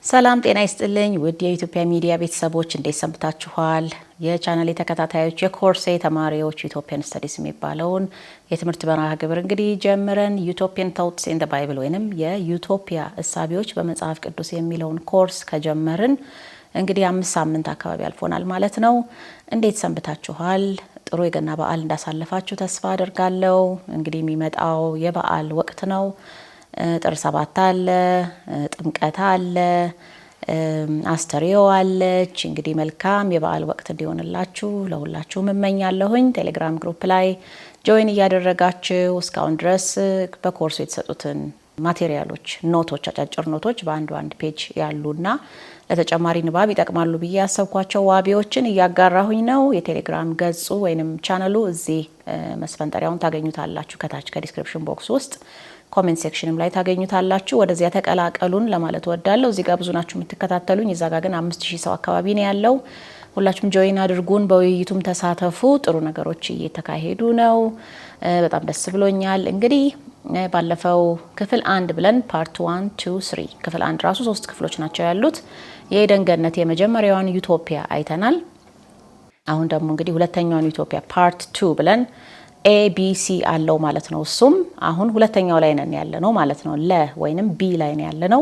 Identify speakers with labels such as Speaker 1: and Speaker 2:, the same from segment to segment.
Speaker 1: ሰላም ጤና ይስጥልኝ ውድ የኢትዮጵያ ሚዲያ ቤተሰቦች እንዴት ሰንብታችኋል? የቻናሌ ተከታታዮች የኮርሴ ተማሪዎች ኢትዮጵያን ስተዲስ የሚባለውን የትምህርት መርሃ ግብር እንግዲህ ጀምረን ዩቶፒያን ቶትስ ኢን ዘ ባይብል ወይንም የዩቶፒያ እሳቤዎች በመጽሐፍ ቅዱስ የሚለውን ኮርስ ከጀመርን እንግዲህ 5 ሳምንት አካባቢ አልፎናል ማለት ነው። እንዴት ሰንብታችኋል? ጥሩ የገና በዓል እንዳሳለፋችሁ ተስፋ አደርጋለሁ። እንግዲህ የሚመጣው የበዓል ወቅት ነው። ጥር 7 አለ፣ ጥምቀት አለ፣ አስተሪዮ አለች። እንግዲህ መልካም የበዓል ወቅት እንዲሆንላችሁ ለሁላችሁም እመኛለሁኝ። ቴሌግራም ግሩፕ ላይ ጆይን እያደረጋችሁ እስካሁን ድረስ በኮርሱ የተሰጡትን ማቴሪያሎች፣ ኖቶች፣ አጫጭር ኖቶች በአንድ ፔጅ ያሉና ለተጨማሪ ንባብ ይጠቅማሉ ብዬ ያሰብኳቸው ዋቢዎችን እያጋራሁኝ ነው። የቴሌግራም ገጹ ወይንም ቻናሉ እዚህ መስፈንጠሪያውን ታገኙታላችሁ ከታች ከዲስክሪፕሽን ቦክስ ውስጥ ኮሜንት ሴክሽንም ላይ ታገኙታላችሁ። ወደዚያ ተቀላቀሉን ለማለት ወዳለሁ። እዚህ ጋር ብዙ ናችሁ የምትከታተሉኝ። እዛ ጋር ግን 5000 ሰው አካባቢ ነው ያለው። ሁላችሁም ጆይን አድርጉን፣ በውይይቱም ተሳተፉ። ጥሩ ነገሮች እየተካሄዱ ነው። በጣም ደስ ብሎኛል። እንግዲህ ባለፈው ክፍል 1 ብለን ፓርት 1 2 3 ክፍል 1 ራሱ 3 ክፍሎች ናቸው ያሉት። የኤደን ገነት የመጀመሪያዋን ዩቶፒያ አይተናል። አሁን ደግሞ እንግዲህ ሁለተኛዋን ዩቶፒያ ፓርት 2 ብለን ኤቢሲ አለው ማለት ነው። እሱም አሁን ሁለተኛው ላይ ነን ያለ ነው ማለት ነው። ለ ወይንም ቢ ላይ ነው ያለ ነው።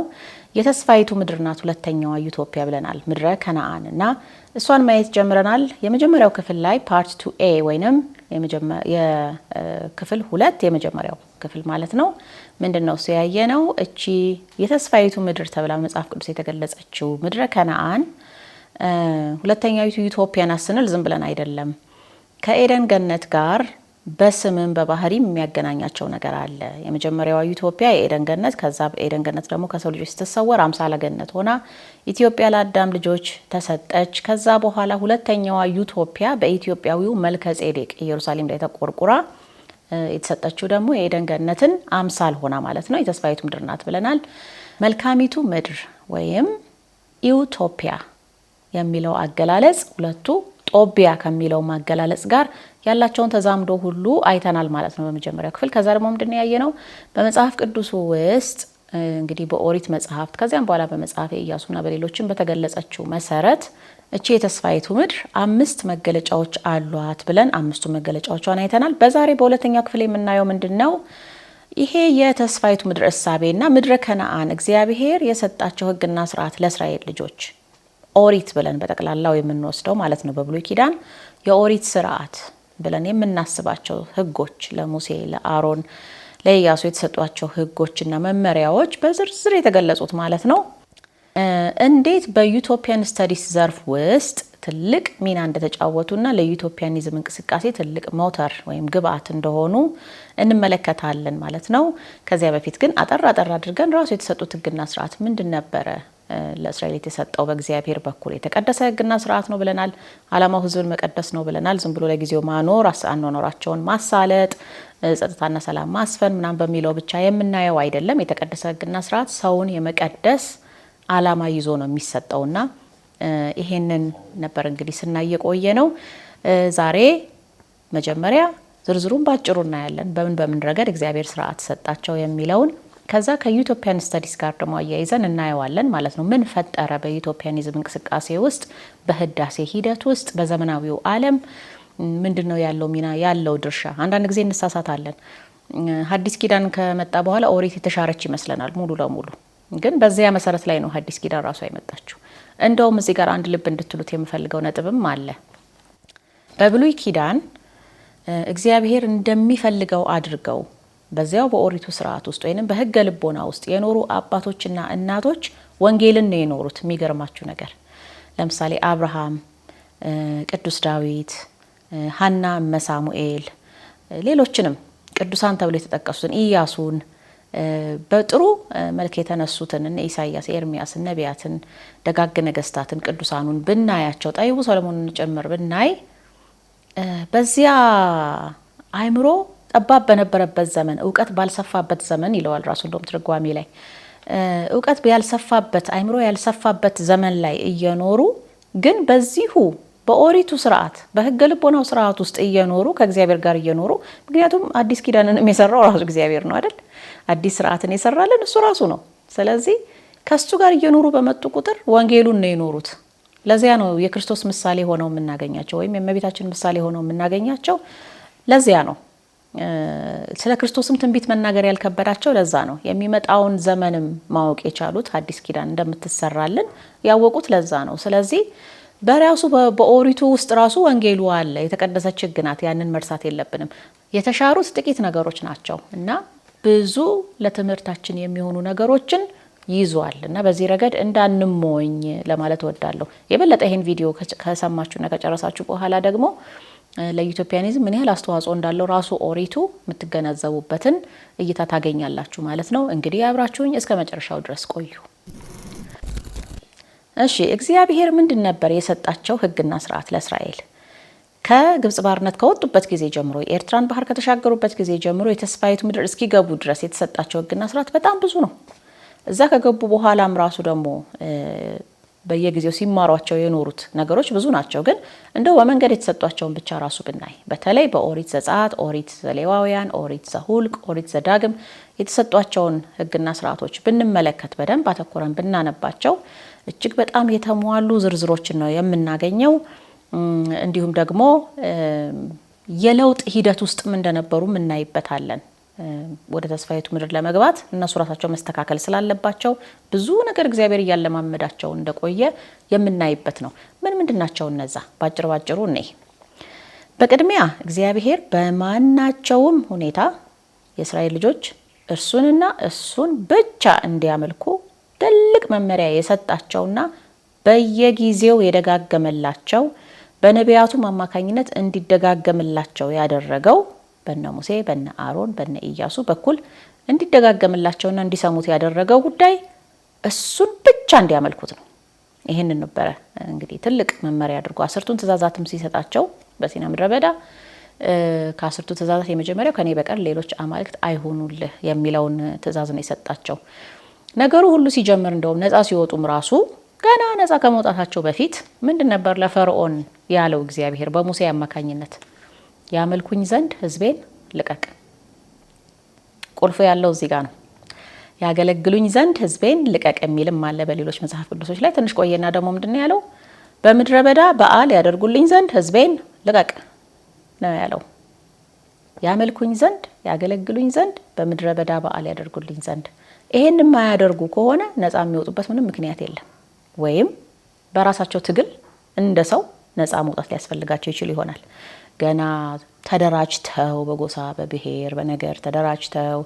Speaker 1: የተስፋይቱ ምድር ናት ሁለተኛዋ ዩቶፒያ ብለናል፣ ምድረ ከነአን እና እሷን ማየት ጀምረናል። የመጀመሪያው ክፍል ላይ ፓርት 2ኤ ወይንም የክፍል 2 የመጀመሪያው ክፍል ማለት ነው። ምንድነው እሱ ያየነው? እቺ የተስፋይቱ ምድር ተብላ መጽሐፍ ቅዱስ የተገለጸችው ምድረ ከነአን ሁለተኛዊቱ ዩቶፒያ ናት ስንል ዝም ብለን አይደለም። ከኤደን ገነት ጋር በስምም በባህሪም የሚያገናኛቸው ነገር አለ። የመጀመሪያዋ ዩቶፒያ የኤደን ገነት፣ ከዛ ኤደን ገነት ደግሞ ከሰው ልጆች ስትሰወር አምሳለ ገነት ሆና ኢትዮጵያ ለአዳም ልጆች ተሰጠች። ከዛ በኋላ ሁለተኛዋ ዩቶፒያ በኢትዮጵያዊው መልከ ጼዴቅ ኢየሩሳሌም ላይ ተቆርቁራ የተሰጠችው ደግሞ የኤደን ገነትን አምሳል ሆና ማለት ነው። የተስፋይቱ ምድር ናት ብለናል። መልካሚቱ ምድር ወይም ዩቶፒያ የሚለው አገላለጽ ሁለቱ ጦቢያ ከሚለው ማገላለጽ ጋር ያላቸውን ተዛምዶ ሁሉ አይተናል ማለት ነው በመጀመሪያው ክፍል። ከዛ ደግሞ ምንድነው ያየነው? በመጽሐፍ ቅዱስ ውስጥ እንግዲህ በኦሪት መጽሐፍት ከዚያም በኋላ በመጽሐፈ ኢያሱና በሌሎችም በተገለጸችው መሰረት እቺ የተስፋይቱ ምድር 5 መገለጫዎች አሏት ብለን 5ቱ መገለጫዎቿን አይተናል። በዛሬ በሁለተኛው ክፍል የምናየው ምንድነው? ይሄ የተስፋይቱ ምድር እሳቤና ምድረ ከነአን እግዚአብሔር የሰጣቸው ሕግና ስርዓት ለእስራኤል ልጆች ኦሪት ብለን በጠቅላላው የምንወስደው ማለት ነው። በብሉይ ኪዳን የኦሪት ስርዓት ብለን የምናስባቸው ሕጎች ለሙሴ፣ ለአሮን፣ ለኢያሱ የተሰጧቸው ሕጎችና መመሪያዎች በዝርዝር የተገለጹት ማለት ነው እንዴት በዩቶፒያን ስተዲስ ዘርፍ ውስጥ ትልቅ ሚና እንደተጫወቱና ለዩቶፒያኒዝም እንቅስቃሴ ትልቅ ሞተር ወይም ግብአት እንደሆኑ እንመለከታለን ማለት ነው። ከዚያ በፊት ግን አጠር አድርገን ራሱ የተሰጡት ሕግና ስርዓት ምንድን ነበረ? ለእስራኤል የተሰጠው በእግዚአብሔር በኩል የተቀደሰ ሕግና ስርዓት ነው ብለናል። ዓላማው ሕዝብን መቀደስ ነው ብለናል። ዝም ብሎ ለጊዜው ማኖር፣ አኗኗራቸውን ማሳለጥ፣ ጸጥታና ሰላም ማስፈን ምናምን በሚለው ብቻ የምናየው አይደለም። የተቀደሰ ሕግና ስርዓት ሰውን የመቀደስ ዓላማ ይዞ ነው የሚሰጠውና ይሄንን ነበር እንግዲህ ስናይ የቆየ ነው። ዛሬ መጀመሪያ ዝርዝሩን ባጭሩ እናያለን። በምን ረገድ እግዚአብሔር ስርዓት ሰጣቸው የሚለውን ከዛ ከዩቶፒያን ስተዲስ ጋር ደግሞ አያይዘን እናየዋለን ማለት ነው። ምን ፈጠረ በዩቶፒያኒዝም እንቅስቃሴ ውስጥ፣ በህዳሴ ሂደት ውስጥ፣ በዘመናዊው ዓለም ምንድነው ያለው ሚና ያለው ድርሻ? አንዳንድ ጊዜ እንሳሳታለን። ሐዲስ ኪዳን ከመጣ በኋላ ኦሪት የተሻረች ይመስለናል ሙሉ ለሙሉ። ግን በዚያ መሰረት ላይ ነው ሐዲስ ኪዳን ራሱ አይመጣችው። እንደውም እዚህ ጋር አንድ ልብ እንድትሉት የምፈልገው ነጥብም አለ። በብሉይ ኪዳን እግዚአብሔር እንደሚፈልገው አድርገው በዚያው በኦሪቱ ስርዓት ውስጥ ወይንም በህገ ልቦና ውስጥ የኖሩ አባቶችና እናቶች ወንጌልን ነው የኖሩት። የሚገርማችሁ ነገር ለምሳሌ አብርሃም፣ ቅዱስ ዳዊት፣ ሐና እመ ሳሙኤል፣ ሌሎችንም ቅዱሳን ተብሎ የተጠቀሱትን ኢያሱን፣ በጥሩ መልክ የተነሱትን እነ ኢሳያስ፣ ኤርሚያስ፣ ነቢያትን፣ ደጋግ ነገስታትን ቅዱሳኑን ብናያቸው ጠቢቡ ሰሎሞንን ጭምር ብናይ በዚያ አይምሮ ጠባብ በነበረበት ዘመን፣ እውቀት ባልሰፋበት ዘመን ይለዋል ራሱ እንደውም ትርጓሜ ላይ እውቀት ያልሰፋበት አይምሮ ያልሰፋበት ዘመን ላይ እየኖሩ ግን በዚሁ በኦሪቱ ስርዓት በህገ ልቦናው ስርዓት ውስጥ እየኖሩ ከእግዚአብሔር ጋር እየኖሩ ምክንያቱም አዲስ ኪዳንን የሰራው ራሱ እግዚአብሔር ነው አይደል? አዲስ ስርዓትን የሰራልን እሱ ራሱ ነው። ስለዚህ ከሱ ጋር እየኖሩ በመጡ ቁጥር ወንጌሉን ነው የኖሩት። ለዚያ ነው የክርስቶስ ምሳሌ ሆነው የምናገኛቸው ወይም የእመቤታችን ምሳሌ ሆነው የምናገኛቸው። ለዚያ ነው ስለ ክርስቶስም ትንቢት መናገር ያልከበዳቸው። ለዛ ነው የሚመጣውን ዘመንም ማወቅ የቻሉት አዲስ ኪዳን እንደምትሰራልን ያወቁት። ለዛ ነው። ስለዚህ በራሱ በኦሪቱ ውስጥ ራሱ ወንጌሉ አለ። የተቀደሰች ሕግ ናት። ያንን መርሳት የለብንም። የተሻሩት ጥቂት ነገሮች ናቸው እና ብዙ ለትምህርታችን የሚሆኑ ነገሮችን ይዟል እና በዚህ ረገድ እንዳንሞኝ ለማለት እወዳለሁ። የበለጠ ይሄን ቪዲዮ ከሰማችሁና ከጨረሳችሁ በኋላ ደግሞ ለኢትዮጵያኒዝም ምን ያህል አስተዋጽኦ እንዳለው ራሱ ኦሪቱ የምትገነዘቡበትን እይታ ታገኛላችሁ ማለት ነው። እንግዲህ አብራችሁኝ እስከ መጨረሻው ድረስ ቆዩ። እሺ፣ እግዚአብሔር ምንድን ነበር የሰጣቸው ሕግና ስርዓት ለእስራኤል? ከግብጽ ባርነት ከወጡበት ጊዜ ጀምሮ የኤርትራን ባህር ከተሻገሩበት ጊዜ ጀምሮ የተስፋይቱ ምድር እስኪገቡ ድረስ የተሰጣቸው ሕግና ስርዓት በጣም ብዙ ነው። እዛ ከገቡ በኋላም ራሱ ደግሞ በየጊዜው ሲማሯቸው የኖሩት ነገሮች ብዙ ናቸው። ግን እንደው በመንገድ የተሰጧቸውን ብቻ ራሱ ብናይ በተለይ በኦሪት ዘጸአት፣ ኦሪት ዘሌዋውያን፣ ኦሪት ዘሁልቅ፣ ኦሪት ዘዳግም የተሰጧቸውን ሕግና ስርዓቶች ብንመለከት በደንብ አተኩረን ብናነባቸው እጅግ በጣም የተሟሉ ዝርዝሮችን ነው የምናገኘው። እንዲሁም ደግሞ የለውጥ ሂደት ውስጥም እንደነበሩ እናይበታለን። ወደ ተስፋይቱ ምድር ለመግባት እነሱ ራሳቸው መስተካከል ስላለባቸው ብዙ ነገር እግዚአብሔር እያለማመዳቸው እንደቆየ የምናይበት ነው። ምንድን ናቸው እነዛ? ባጭሩ እኔ በቅድሚያ እግዚአብሔር በማናቸውም ሁኔታ የእስራኤል ልጆች እርሱንና እሱን ብቻ እንዲያመልኩ ትልቅ መመሪያ የሰጣቸውና በየጊዜው የደጋገመላቸው በነቢያቱም አማካኝነት እንዲደጋገምላቸው ያደረገው በነ ሙሴ፣ በነ አሮን፣ በነ ኢያሱ በኩል እንዲደጋገምላቸውና እንዲሰሙት ያደረገው ጉዳይ እሱን ብቻ እንዲያመልኩት ነው። ይህንን ነበረ እንግዲህ ትልቅ መመሪያ አድርጎ 10ቱን ትእዛዛትም ሲሰጣቸው በሲና ምድረ በዳ ከ10ቱ ትእዛዛት የመጀመሪያው ከኔ በቀር ሌሎች አማልክት አይሆኑልህ የሚለውን ትእዛዝ ነው የሰጣቸው። ነገሩ ሁሉ ሲጀምር እንደውም ነፃ ሲወጡም ራሱ ገና ነፃ ከመውጣታቸው በፊት ምንድን ነበር ለፈርዖን ያለው እግዚአብሔር በሙሴ አማካኝነት? ያመልኩኝ ዘንድ ሕዝቤን ልቀቅ። ቁልፉ ያለው እዚህ ጋር ነው። ያገለግሉኝ ዘንድ ሕዝቤን ልቀቅ የሚልም አለ በሌሎች መጽሐፍ ቅዱሶች ላይ። ትንሽ ቆየና ደግሞ ምንድነው ያለው? በምድረ በዳ በዓል ያደርጉልኝ ዘንድ ሕዝቤን ልቀቅ ነው ያለው። ያመልኩኝ ዘንድ ያገለግሉኝ ዘንድ በምድረ በዳ በዓል ያደርጉልኝ ዘንድ። ይሄን የማያደርጉ ከሆነ ነፃ የሚወጡበት ምንም ምክንያት የለም። ወይም በራሳቸው ትግል እንደ ሰው ነፃ መውጣት ሊያስፈልጋቸው ይችል ይሆናል። ገና ተደራጅተው በጎሳ በብሔር በነገር ተደራጅተው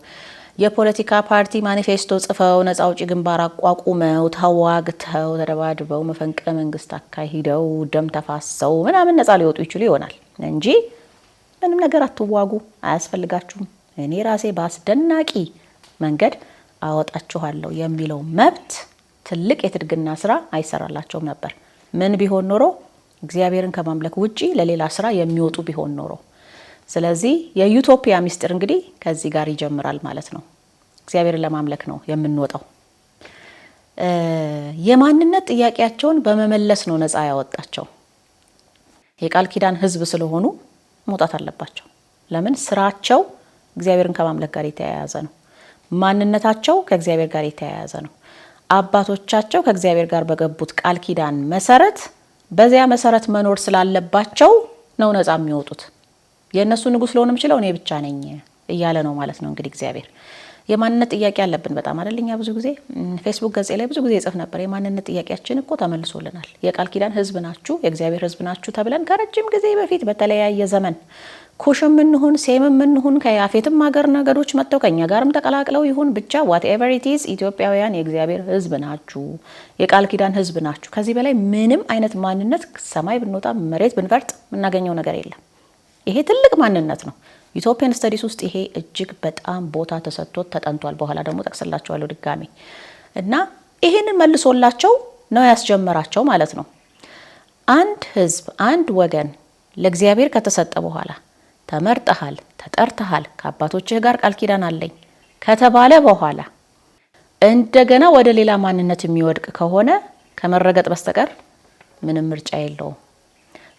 Speaker 1: የፖለቲካ ፓርቲ ማኒፌስቶ ጽፈው ነፃ አውጪ ግንባር አቋቁመው ተዋግተው ተደባድበው መፈንቅለ መንግስት አካሂደው ደም ተፋሰው ምናምን ነፃ ሊወጡ ይችሉ ይሆናል እንጂ ምንም ነገር አትዋጉ፣ አያስፈልጋችሁም፣ እኔ ራሴ በአስደናቂ መንገድ አወጣችኋለሁ የሚለው መብት ትልቅ የትድግና ስራ አይሰራላቸውም ነበር። ምን ቢሆን ኖሮ እግዚአብሔርን ከማምለክ ውጪ ለሌላ ስራ የሚወጡ ቢሆን ኖሮ። ስለዚህ የዩቶፒያ ሚስጥር እንግዲህ ከዚህ ጋር ይጀምራል ማለት ነው። እግዚአብሔርን ለማምለክ ነው የምንወጣው። የማንነት ጥያቄያቸውን በመመለስ ነው ነፃ ያወጣቸው። የቃል ኪዳን ሕዝብ ስለሆኑ መውጣት አለባቸው። ለምን? ስራቸው እግዚአብሔርን ከማምለክ ጋር የተያያዘ ነው። ማንነታቸው ከእግዚአብሔር ጋር የተያያዘ ነው። አባቶቻቸው ከእግዚአብሔር ጋር በገቡት ቃል ኪዳን መሰረት በዚያ መሰረት መኖር ስላለባቸው ነው ነፃ የሚወጡት። የእነሱ ንጉሥ ልሆን የምችለው እኔ ብቻ ነኝ እያለ ነው ማለት ነው። እንግዲህ እግዚአብሔር የማንነት ጥያቄ አለብን በጣም አይደለኛ። ብዙ ጊዜ ፌስቡክ ገጼ ላይ ብዙ ጊዜ ይጽፍ ነበር። የማንነት ጥያቄያችን እኮ ተመልሶልናል። የቃል ኪዳን ሕዝብ ናችሁ፣ የእግዚአብሔር ሕዝብ ናችሁ ተብለን ከረጅም ጊዜ በፊት በተለያየ ዘመን ኩሽም እንሁን ሴምም እንሁን ከያፌትም ሀገር ነገዶች መጥተው ከኛ ጋርም ተቀላቅለው ይሁን ብቻ ዋትኤቨር ኢት ኢዝ ኢትዮጵያውያን የእግዚአብሔር ሕዝብ ናችሁ፣ የቃል ኪዳን ሕዝብ ናችሁ። ከዚህ በላይ ምንም አይነት ማንነት ሰማይ ብንወጣ መሬት ብንፈርጥ የምናገኘው ነገር የለም። ይሄ ትልቅ ማንነት ነው። ኢትዮጵያን ስተዲስ ውስጥ ይሄ እጅግ በጣም ቦታ ተሰጥቶት ተጠንቷል። በኋላ ደግሞ ጠቅስላቸዋለሁ ድጋሚ እና ይሄንን መልሶላቸው ነው ያስጀመራቸው ማለት ነው። አንድ ህዝብ አንድ ወገን ለእግዚአብሔር ከተሰጠ በኋላ ተመርጠሃል፣ ተጠርተሃል፣ ከአባቶችህ ጋር ቃል ኪዳን አለኝ ከተባለ በኋላ እንደገና ወደ ሌላ ማንነት የሚወድቅ ከሆነ ከመረገጥ በስተቀር ምንም ምርጫ የለውም።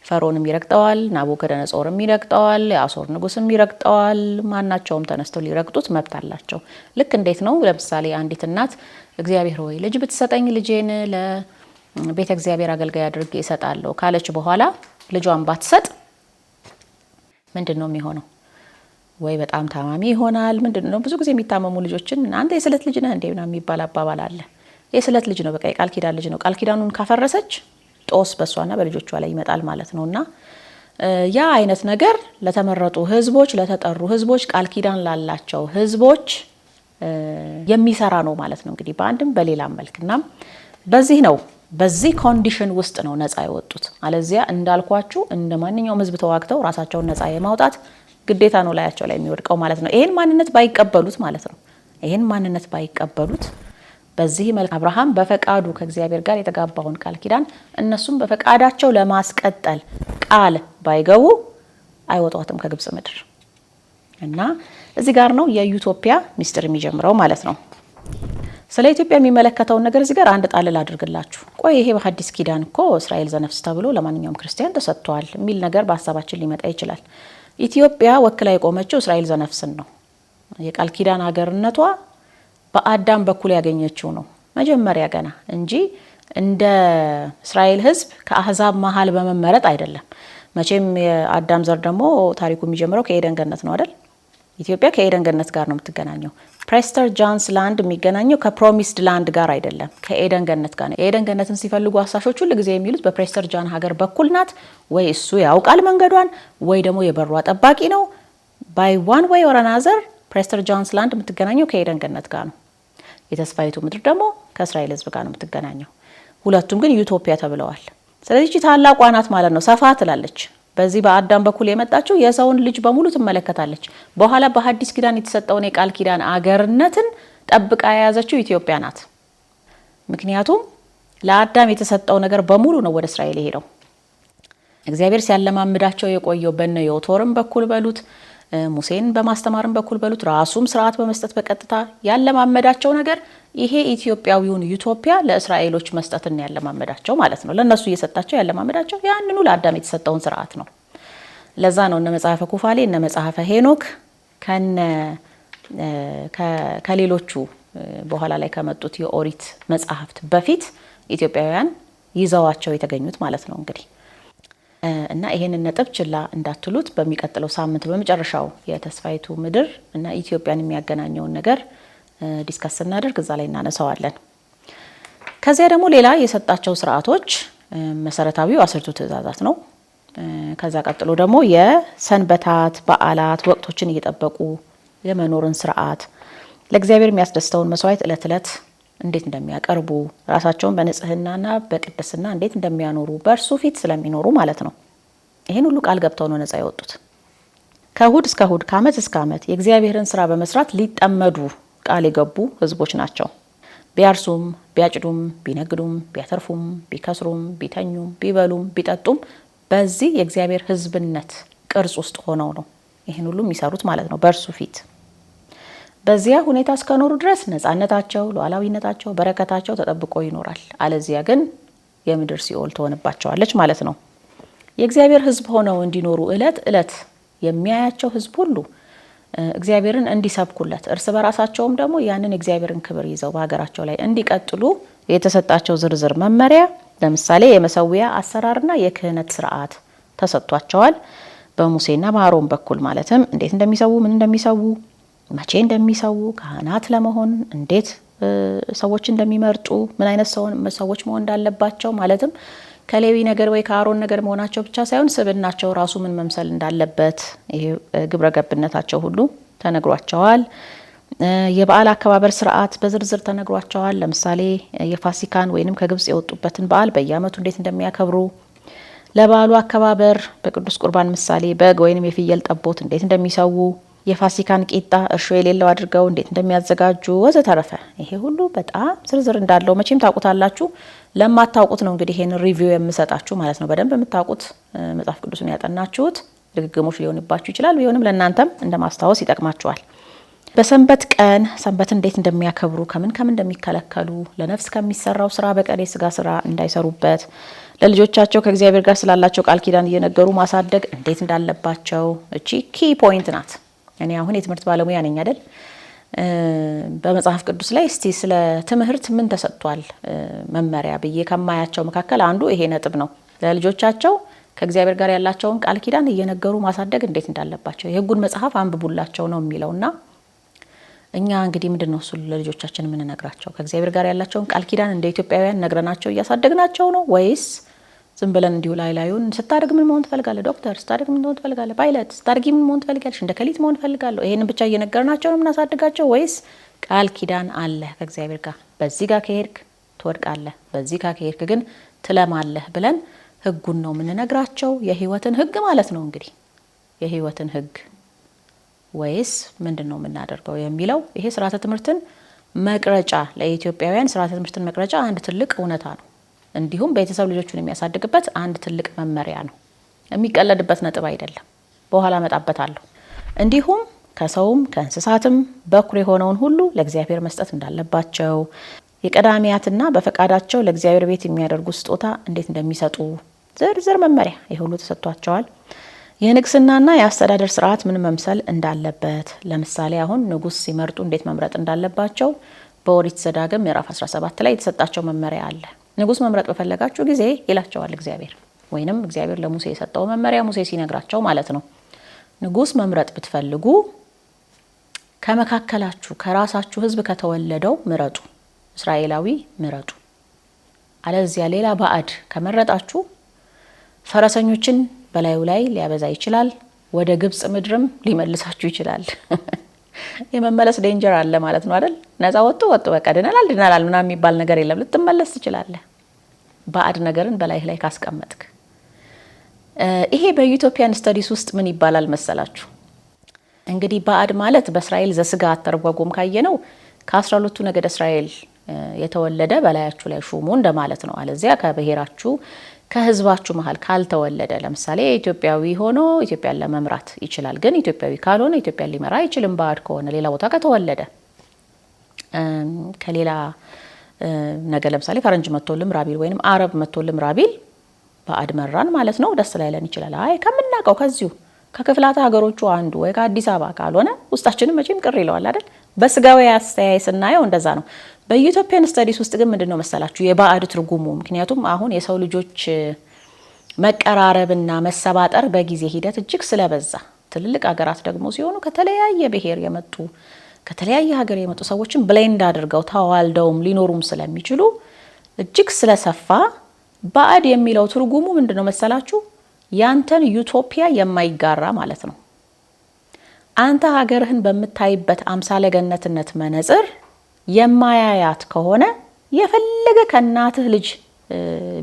Speaker 1: ፈርዖንም ይረግጠዋል፣ ናቡከደነጾርም ይረግጠዋል፣ የአሶር ንጉስም ይረግጠዋል። ማናቸውም ተነስተው ሊረግጡት መብት አላቸው። ልክ እንዴት ነው? ለምሳሌ አንዲት እናት እግዚአብሔር ሆይ ልጅ ብትሰጠኝ ልጄን ለቤተ እግዚአብሔር አገልጋይ አድርጌ እሰጣለሁ ካለች በኋላ ልጇን ባትሰጥ ምንድነው የሚሆነው? ወይ በጣም ታማሚ ይሆናል። ምንድነው ብዙ ጊዜ የሚታመሙ ልጆችን አንተ የስለት ልጅ ነህ እንዴ ምናምን የሚባል አባባል አለ። የስለት ልጅ ነው፣ በቃ የቃል ኪዳን ልጅ ነው። ቃል ኪዳኑን ካፈረሰች ጦስ በሷና በልጆቿ ላይ ይመጣል ማለት ነውና ያ አይነት ነገር ለተመረጡ ህዝቦች፣ ለተጠሩ ህዝቦች፣ ቃል ኪዳን ላላቸው ህዝቦች የሚሰራ ነው ማለት ነው። እንግዲህ በአንድም በሌላም መልክና በዚህ ኮንዲሽን ውስጥ ነው ነፃ የወጡት። አለዚያ እንዳልኳችሁ እንደ ማንኛውም ህዝብ ተዋግተው ራሳቸውን ነፃ የማውጣት ግዴታ ነው ላያቸው ላይ የሚወድቀው ማለት ነው። ይሄን ማንነት ባይቀበሉት ማለት ነው። ይሄን ማንነት ባይቀበሉት በዚህ መልክ አብርሃም በፈቃዱ ከእግዚአብሔር ጋር የተጋባውን ቃል ኪዳን እነሱም በፈቃዳቸው ለማስቀጠል ቃል ባይገቡ አይወጣትም ከግብጽ ምድር። እና እዚህ ጋር ነው የዩቶፒያ ሚስጥር የሚጀምረው ማለት ነው። ስለ ኢትዮጵያ የሚመለከተውን ነገር እዚህ ጋር አንድ ጣልል አድርግላችሁ። ቆይ ይሄ በሐዲስ ኪዳን እኮ እስራኤል ዘነፍስ ተብሎ ለማንኛውም ክርስቲያን ተሰጥቷል የሚል ነገር በሀሳባችን ሊመጣ ይችላል። ኢትዮጵያ ወክላ የቆመችው እስራኤል ዘነፍስን ነው። የቃል ኪዳን ሀገርነቷ በአዳም በኩል ያገኘችው ነው መጀመሪያ ገና እንጂ እንደ እስራኤል ህዝብ ከአህዛብ መሃል በመመረጥ አይደለም። መቼም የአዳም ዘር ደግሞ ታሪኩ የሚጀምረው ከኤደን ገነት ነው አይደል? ኢትዮጵያ ከኤደን ገነት ጋር ነው የምትገናኘው። ፕሬስተር ጃንስ ላንድ የሚገናኘው ከፕሮሚስድ ላንድ ጋር አይደለም፣ ከኤደን ገነት ጋር ነው። የኤደን ገነትን ሲፈልጉ አሳሾች ሁሉ ጊዜ የሚሉት በፕሬስተር ጃን ሀገር በኩል ናት፣ ወይ እሱ ያውቃል መንገዷን፣ ወይ ደግሞ የበሯ ጠባቂ ነው። ባይ ዋን ወይ ኦር አናዘር ፕሬስተር ጃንስ ላንድ የምትገናኘው ከኤደን ገነት ጋር ነው። የተስፋይቱ ምድር ደግሞ ከእስራኤል ህዝብ ጋር ነው የምትገናኘው። ሁለቱም ግን ዩቶፒያ ተብለዋል። ስለዚህ ታላቋ ናት ማለት ነው። ሰፋ ትላለች። በዚህ በአዳም በኩል የመጣችው የሰውን ልጅ በሙሉ ትመለከታለች። በኋላ በሐዲስ ኪዳን የተሰጠውን የቃል ኪዳን አገርነትን ጠብቃ የያዘችው ኢትዮጵያ ናት። ምክንያቱም ለአዳም የተሰጠው ነገር በሙሉ ነው ወደ እስራኤል የሄደው። እግዚአብሔር ሲያለማምዳቸው የቆየው በነ ዮቶርም በኩል በሉት፣ ሙሴን በማስተማርም በኩል በሉት፣ ራሱም ስርዓት በመስጠት በቀጥታ ያለማመዳቸው ነገር ይሄ ኢትዮጵያዊውን ዩቶፒያ ለእስራኤሎች መስጠትን ያለማመዳቸው ማለት ነው። ለነሱ እየሰጣቸው ያለማመዳቸው ያንኑ ለአዳም የተሰጠውን ስርዓት ነው። ለዛ ነው እነ መጽሐፈ ኩፋሌ እነ መጽሐፈ ሄኖክ ከሌሎቹ በኋላ ላይ ከመጡት የኦሪት መጽሐፍት በፊት ኢትዮጵያውያን ይዘዋቸው የተገኙት ማለት ነው እንግዲህ እና ይሄንን ነጥብ ችላ እንዳትሉት። በሚቀጥለው ሳምንት በመጨረሻው የተስፋይቱ ምድር እና ኢትዮጵያን የሚያገናኘውን ነገር ዲስከስ እናደርግ፣ እዛ ላይ እናነሳዋለን። ከዚያ ደግሞ ሌላ የሰጣቸው ስርዓቶች መሰረታዊው 10ቱ ትእዛዛት ነው። ከዛ ቀጥሎ ደግሞ የሰንበታት በዓላት ወቅቶችን እየጠበቁ የመኖርን ስርዓት፣ ለእግዚአብሔር የሚያስደስተውን መስዋዕት እለት እለት እንዴት እንደሚያቀርቡ፣ ራሳቸውን በንጽህናና በቅድስና እንዴት እንደሚያኖሩ በእርሱ ፊት ስለሚኖሩ ማለት ነው። ይህን ሁሉ ቃል ገብተው ነው ነፃ የወጡት። ከእሁድ እስከ እሁድ ከዓመት እስከ ዓመት የእግዚአብሔርን ስራ በመስራት ሊጠመዱ ቃል የገቡ ህዝቦች ናቸው። ቢያርሱም ቢያጭዱም ቢነግዱም ቢያተርፉም ቢከስሩም ቢተኙም ቢበሉም ቢጠጡም በዚህ የእግዚአብሔር ህዝብነት ቅርጽ ውስጥ ሆነው ነው ይህን ሁሉ የሚሰሩት ማለት ነው በእርሱ ፊት። በዚያ ሁኔታ እስከኖሩ ድረስ ነፃነታቸው፣ ሉዓላዊነታቸው፣ በረከታቸው ተጠብቆ ይኖራል። አለዚያ ግን የምድር ሲኦል ትሆንባቸዋለች ማለት ነው። የእግዚአብሔር ህዝብ ሆነው እንዲኖሩ እለት እለት የሚያያቸው ህዝብ ሁሉ እግዚአብሔርን እንዲሰብኩለት፣ እርስ በራሳቸውም ደግሞ ያንን የእግዚአብሔርን ክብር ይዘው በሀገራቸው ላይ እንዲቀጥሉ የተሰጣቸው ዝርዝር መመሪያ፣ ለምሳሌ የመሰዊያ አሰራርና የክህነት ስርዓት ተሰጥቷቸዋል በሙሴና በአሮን በኩል ማለትም እንዴት እንደሚሰዉ፣ ምን እንደሚሰዉ፣ መቼ እንደሚሰዉ፣ ካህናት ለመሆን እንዴት ሰዎች እንደሚመርጡ፣ ምን አይነት ሰዎች መሆን እንዳለባቸው ማለትም ከሌዊ ነገር ወይ ከአሮን ነገር መሆናቸው ብቻ ሳይሆን ስብናቸው ራሱ ምን መምሰል እንዳለበት ይሄ ግብረ ገብነታቸው ሁሉ ተነግሯቸዋል። የበዓል አከባበር ስርዓት በዝርዝር ተነግሯቸዋል። ለምሳሌ የፋሲካን ወይንም ከግብጽ የወጡበትን በዓል በየዓመቱ እንዴት እንደሚያከብሩ፣ ለበዓሉ አከባበር በቅዱስ ቁርባን ምሳሌ በግ ወይንም የፍየል ጠቦት እንዴት እንደሚሰዉ፣ የፋሲካን ቂጣ እርሾ የሌለው አድርገው እንዴት እንደሚያዘጋጁ ወዘተረፈ ይሄ ሁሉ በጣም ዝርዝር እንዳለው መቼም ታውቁታላችሁ። ለማታውቁት ነው እንግዲህ ይሄን ሪቪው የምሰጣችሁ ማለት ነው። በደንብ የምታውቁት መጽሐፍ ቅዱስን ያጠናችሁት ድግግሞሽ ሊሆንባችሁ ይችላል። ቢሆንም ለእናንተም እንደማስታወስ ይጠቅማችኋል። በሰንበት ቀን ሰንበት እንዴት እንደሚያከብሩ፣ ከምን እንደሚከለከሉ፣ ለነፍስ ከሚሰራው ስራ በቀር የስጋ ስራ እንዳይሰሩበት፣ ለልጆቻቸው ከእግዚአብሔር ጋር ስላላቸው ቃል ኪዳን እየነገሩ ማሳደግ እንዴት እንዳለባቸው እቺ ኪ ፖይንት ናት። እኔ አሁን የትምህርት ባለሙያ ነኝ አይደል? በመጽሐፍ ቅዱስ ላይ እስቲ ስለ ትምህርት ምን ተሰጥቷል መመሪያ ብዬ ከማያቸው መካከል አንዱ ይሄ ነጥብ ነው። ለልጆቻቸው ከእግዚአብሔር ጋር ያላቸውን ቃል ኪዳን እየነገሩ ማሳደግ እንዴት እንዳለባቸው የሕጉን መጽሐፍ አንብቡላቸው ነው የሚለውና እኛ እንግዲህ ምንድነው እሱ ለልጆቻችን የምንነግራቸው ከእግዚአብሔር ጋር ያላቸውን ቃል ኪዳን እንደ ኢትዮጵያውያን ነግረናቸው እያሳደግናቸው ነው ወይስ ዝም ብለን እንዲሁ ላዩን ስታደግ ምን መሆን ትፈልጋለህ ዶክተር፣ ስታደግ ምን መሆን ትፈልጋለህ ፓይለት፣ ስታደግ ምን መሆን ትፈልጋለሽ፣ እንደ ከሊት መሆን ፈልጋለሁ ይሄንን ብቻ እየነገርናቸው ነው የምናሳድጋቸው ወይስ ቃል ኪዳን አለ ከእግዚአብሔር ጋር በዚህ ጋር ከሄድክ ትወድቃለህ፣ በዚህ ጋር ከሄድክ ግን ትለማለህ ብለን ሕጉን ነው የምንነግራቸው? የህይወትን ሕግ ማለት ነው እንግዲህ የህይወትን ሕግ ወይስ ምንድነው የምናደርገው የሚለው ይሄ ስርዓተ ትምህርትን መቅረጫ ለኢትዮጵያውያን ስርዓተ ትምህርትን መቅረጫ አንድ ትልቅ እውነታ ነው። እንዲሁም ቤተሰብ ልጆቹን የሚያሳድግበት አንድ ትልቅ መመሪያ ነው። የሚቀለድበት ነጥብ አይደለም። በኋላ መጣበታለሁ። እንዲሁም ከሰውም ከእንስሳትም በኩር የሆነውን ሁሉ ለእግዚአብሔር መስጠት እንዳለባቸው የቀዳሚያትና በፈቃዳቸው ለእግዚአብሔር ቤት የሚያደርጉ ስጦታ እንዴት እንደሚሰጡ ዝርዝር መመሪያ ይሁሉ ተሰጥቷቸዋል። የንግስናና የአስተዳደር ስርዓት ምን መምሰል እንዳለበት ለምሳሌ አሁን ንጉስ ሲመርጡ እንዴት መምረጥ እንዳለባቸው በኦሪት ዘዳግም ምዕራፍ 17 ላይ የተሰጣቸው መመሪያ አለ። ንጉስ መምረጥ በፈለጋችሁ ጊዜ ይላቸዋል እግዚአብሔር፣ ወይንም እግዚአብሔር ለሙሴ የሰጠው መመሪያ ሙሴ ሲነግራቸው ማለት ነው። ንጉስ መምረጥ ብትፈልጉ ከመካከላችሁ ከራሳችሁ ሕዝብ ከተወለደው ምረጡ፣ እስራኤላዊ ምረጡ። አለዚያ ሌላ ባዕድ ከመረጣችሁ ፈረሰኞችን በላዩ ላይ ሊያበዛ ይችላል፣ ወደ ግብጽ ምድርም ሊመልሳችሁ ይችላል። የመመለስ ዴንጀር አለ ማለት ነው አይደል? ነፃ ወጡ በቃ ድነናል ምናምን የሚባል ነገር የለም። ልትመለስ ትችላለህ ባዕድ ነገርን በላይህ ላይ ካስቀመጥክ። ይሄ በኢትዮጵያን ስተዲስ ውስጥ ምን ይባላል መሰላችሁ? እንግዲህ ባዕድ ማለት በእስራኤል ዘስጋ አተርጓጎም ካየነው ከ12ቱ ነገደ እስራኤል የተወለደ በላያችሁ ላይ ሹሙ እንደማለት ነው። አለዚያ ከብሔራችሁ ከህዝባችሁ መሀል ካልተወለደ ለምሳሌ ኢትዮጵያዊ ሆኖ ኢትዮጵያን ለመምራት ይችላል፣ ግን ኢትዮጵያዊ ካልሆነ ኢትዮጵያን ሊመራ አይችልም። ባዕድ ከሆነ ሌላ ቦታ ከተወለደ ከሌላ ነገር ለምሳሌ ፈረንጅ መጥቶ ልምራቢል ወይንም አረብ መጥቶ ልምራቢል ባዕድ መራን ማለት ነው። ደስ ላይለን ይችላል። አይ ከምናውቀው ከዚሁ ከክፍላተ ሀገሮቹ አንዱ ወይ ከአዲስ አበባ ካልሆነ ውስጣችንም መቼም ቅር ይለዋል አይደል? በስጋዊ አስተያይ ስናየው እንደዛ ነው። በኢትዮጵያን ስተዲስ ውስጥ ግን ምንድነው መሰላችሁ የባዕድ ትርጉሙ? ምክንያቱም አሁን የሰው ልጆች መቀራረብና መሰባጠር በጊዜ ሂደት እጅግ ስለበዛ ትልልቅ ሀገራት ደግሞ ሲሆኑ ከተለያየ ብሔር የመጡ ከተለያየ ሀገር የመጡ ሰዎችን ብሌንድ አድርገው ተዋልደውም ሊኖሩም ስለሚችሉ እጅግ ስለሰፋ ባዕድ የሚለው ትርጉሙ ምንድነው መሰላችሁ? ያንተን ዩቶፒያ የማይጋራ ማለት ነው። አንተ ሀገርህን በምታይበት አምሳለ ገነትነት መነጽር የማያያት ከሆነ የፈለገ ከእናትህ ልጅ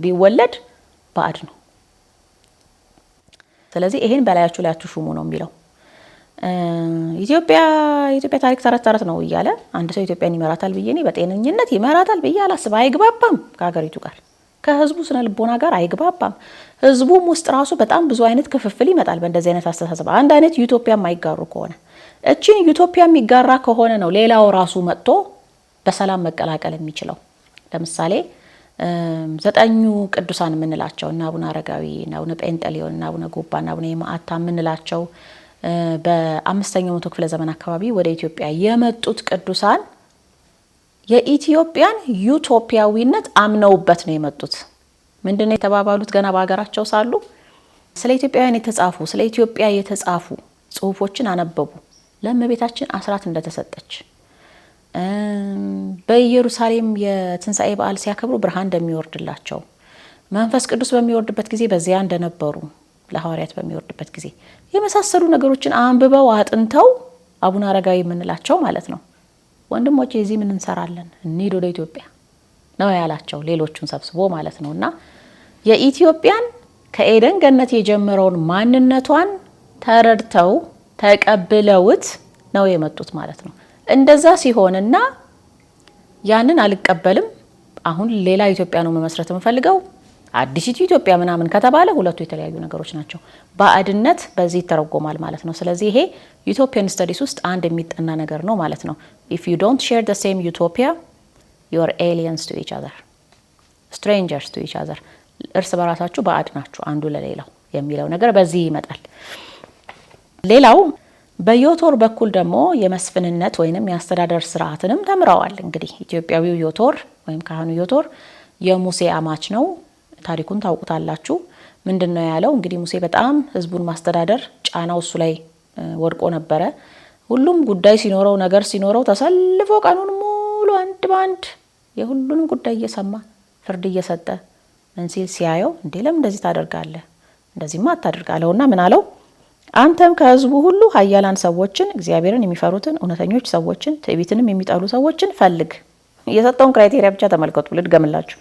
Speaker 1: ቢወለድ ባዕድ ነው። ስለዚህ ይሄን በላያችሁ ላይ አትሹሙ ነው የሚለው። የኢትዮጵያ ታሪክ ተረት ነው እያለ አንድ ሰው ኢትዮጵያን ይመራታል ብዬ እኔ በጤነኝነት ይመራታል ብዬ አላስብ። አይግባባም ከሀገሪቱ ጋር ከህዝቡ ስነ ልቦና ጋር አይግባባም። ህዝቡም ውስጥ ራሱ በጣም ብዙ አይነት ክፍፍል ይመጣል በእንደዚህ አይነት አስተሳሰብ። አንድ አይነት ዩቶፒያ የማይጋሩ ከሆነ እቺን ዩቶፒያ የሚጋራ ከሆነ ነው ሌላው ራሱ መጥቶ በሰላም መቀላቀል የሚችለው። ለምሳሌ 9ኙ ቅዱሳን የምንላቸው እና አቡነ አረጋዊ እና አቡነ ጴንጠሌዎን እና አቡነ ጎባ እና አቡነ የማዕታ የምንላቸው በ5ኛው መቶ ክፍለ ዘመን አካባቢ ወደ ኢትዮጵያ የመጡት ቅዱሳን የኢትዮጵያን ዩቶፒያዊነት አምነውበት ነው የመጡት። ምንድነው የተባባሉት? ገና በሀገራቸው ሳሉ ስለ ኢትዮጵያውያን የተጻፉ ስለ ኢትዮጵያ የተጻፉ ጽሁፎችን አነበቡ። ለእመቤታችን አስራት እንደተሰጠች፣ በኢየሩሳሌም የትንሣኤ በዓል ሲያከብሩ ብርሃን እንደሚወርድላቸው፣ መንፈስ ቅዱስ በሚወርድበት ጊዜ በዚያ እንደነበሩ፣ ለሐዋርያት በሚወርድበት ጊዜ የመሳሰሉ ነገሮችን አንብበው አጥንተው አቡነ አረጋዊ የምንላቸው ማለት ነው ወንድሞቼ እዚህ ምን እንሰራለን እንሂድ ወደ ኢትዮጵያ ነው ያላቸው፣ ሌሎቹን ሰብስቦ ማለት ነው። እና የኢትዮጵያን ከኤደን ገነት የጀመረውን ማንነቷን ተረድተው ተቀብለውት ነው የመጡት ማለት ነው። እንደዛ ሲሆንና ያንን አልቀበልም አሁን ሌላ ኢትዮጵያ ነው መመስረት የምፈልገው አዲሲቱ ኢትዮጵያ ምናምን ከተባለ ሁለቱ የተለያዩ ነገሮች ናቸው። ባዕድነት በዚህ ይተረጎማል ማለት ነው። ስለዚህ ይሄ ዩቶፒያን ስተዲስ ውስጥ አንድ የሚጠና ነገር ነው ማለት ነው። if you don't share the same utopia you are aliens to each other, strangers to each other, እርስ በራሳችሁ ባዕድ ናችሁ አንዱ ለሌላው የሚለው ነገር በዚህ ይመጣል። ሌላው በዮቶር በኩል ደግሞ የመስፍንነት ወይንም የአስተዳደር ስርዓትንም ተምረዋል። እንግዲህ ኢትዮጵያዊው ዮቶር ወይም ካህኑ ዮቶር የሙሴ አማች ነው። ታሪኩን ታውቁታላችሁ። ምንድነው ያለው? እንግዲህ ሙሴ በጣም ህዝቡን ማስተዳደር ጫናው እሱ ላይ ወድቆ ነበረ። ሁሉም ጉዳይ ሲኖረው ነገር ሲኖረው ተሰልፎ ቀኑን ሙሉ አንድ ባንድ የሁሉንም ጉዳይ እየሰማ ፍርድ እየሰጠ ምን ሲል ሲያየው እንዴ ለምን እንደዚህ ታደርጋለህ? እንደዚህማ አታደርጋለውና ምን አለው? አንተም ከህዝቡ ሁሉ ኃያላን ሰዎችን፣ እግዚአብሔርን የሚፈሩትን እውነተኞች ሰዎችን፣ ትዕቢትንም የሚጠሉ ሰዎችን ፈልግ። የሰጠውን ክራይቴሪያ ብቻ ተመልከቱ፣ ልድገምላችሁ።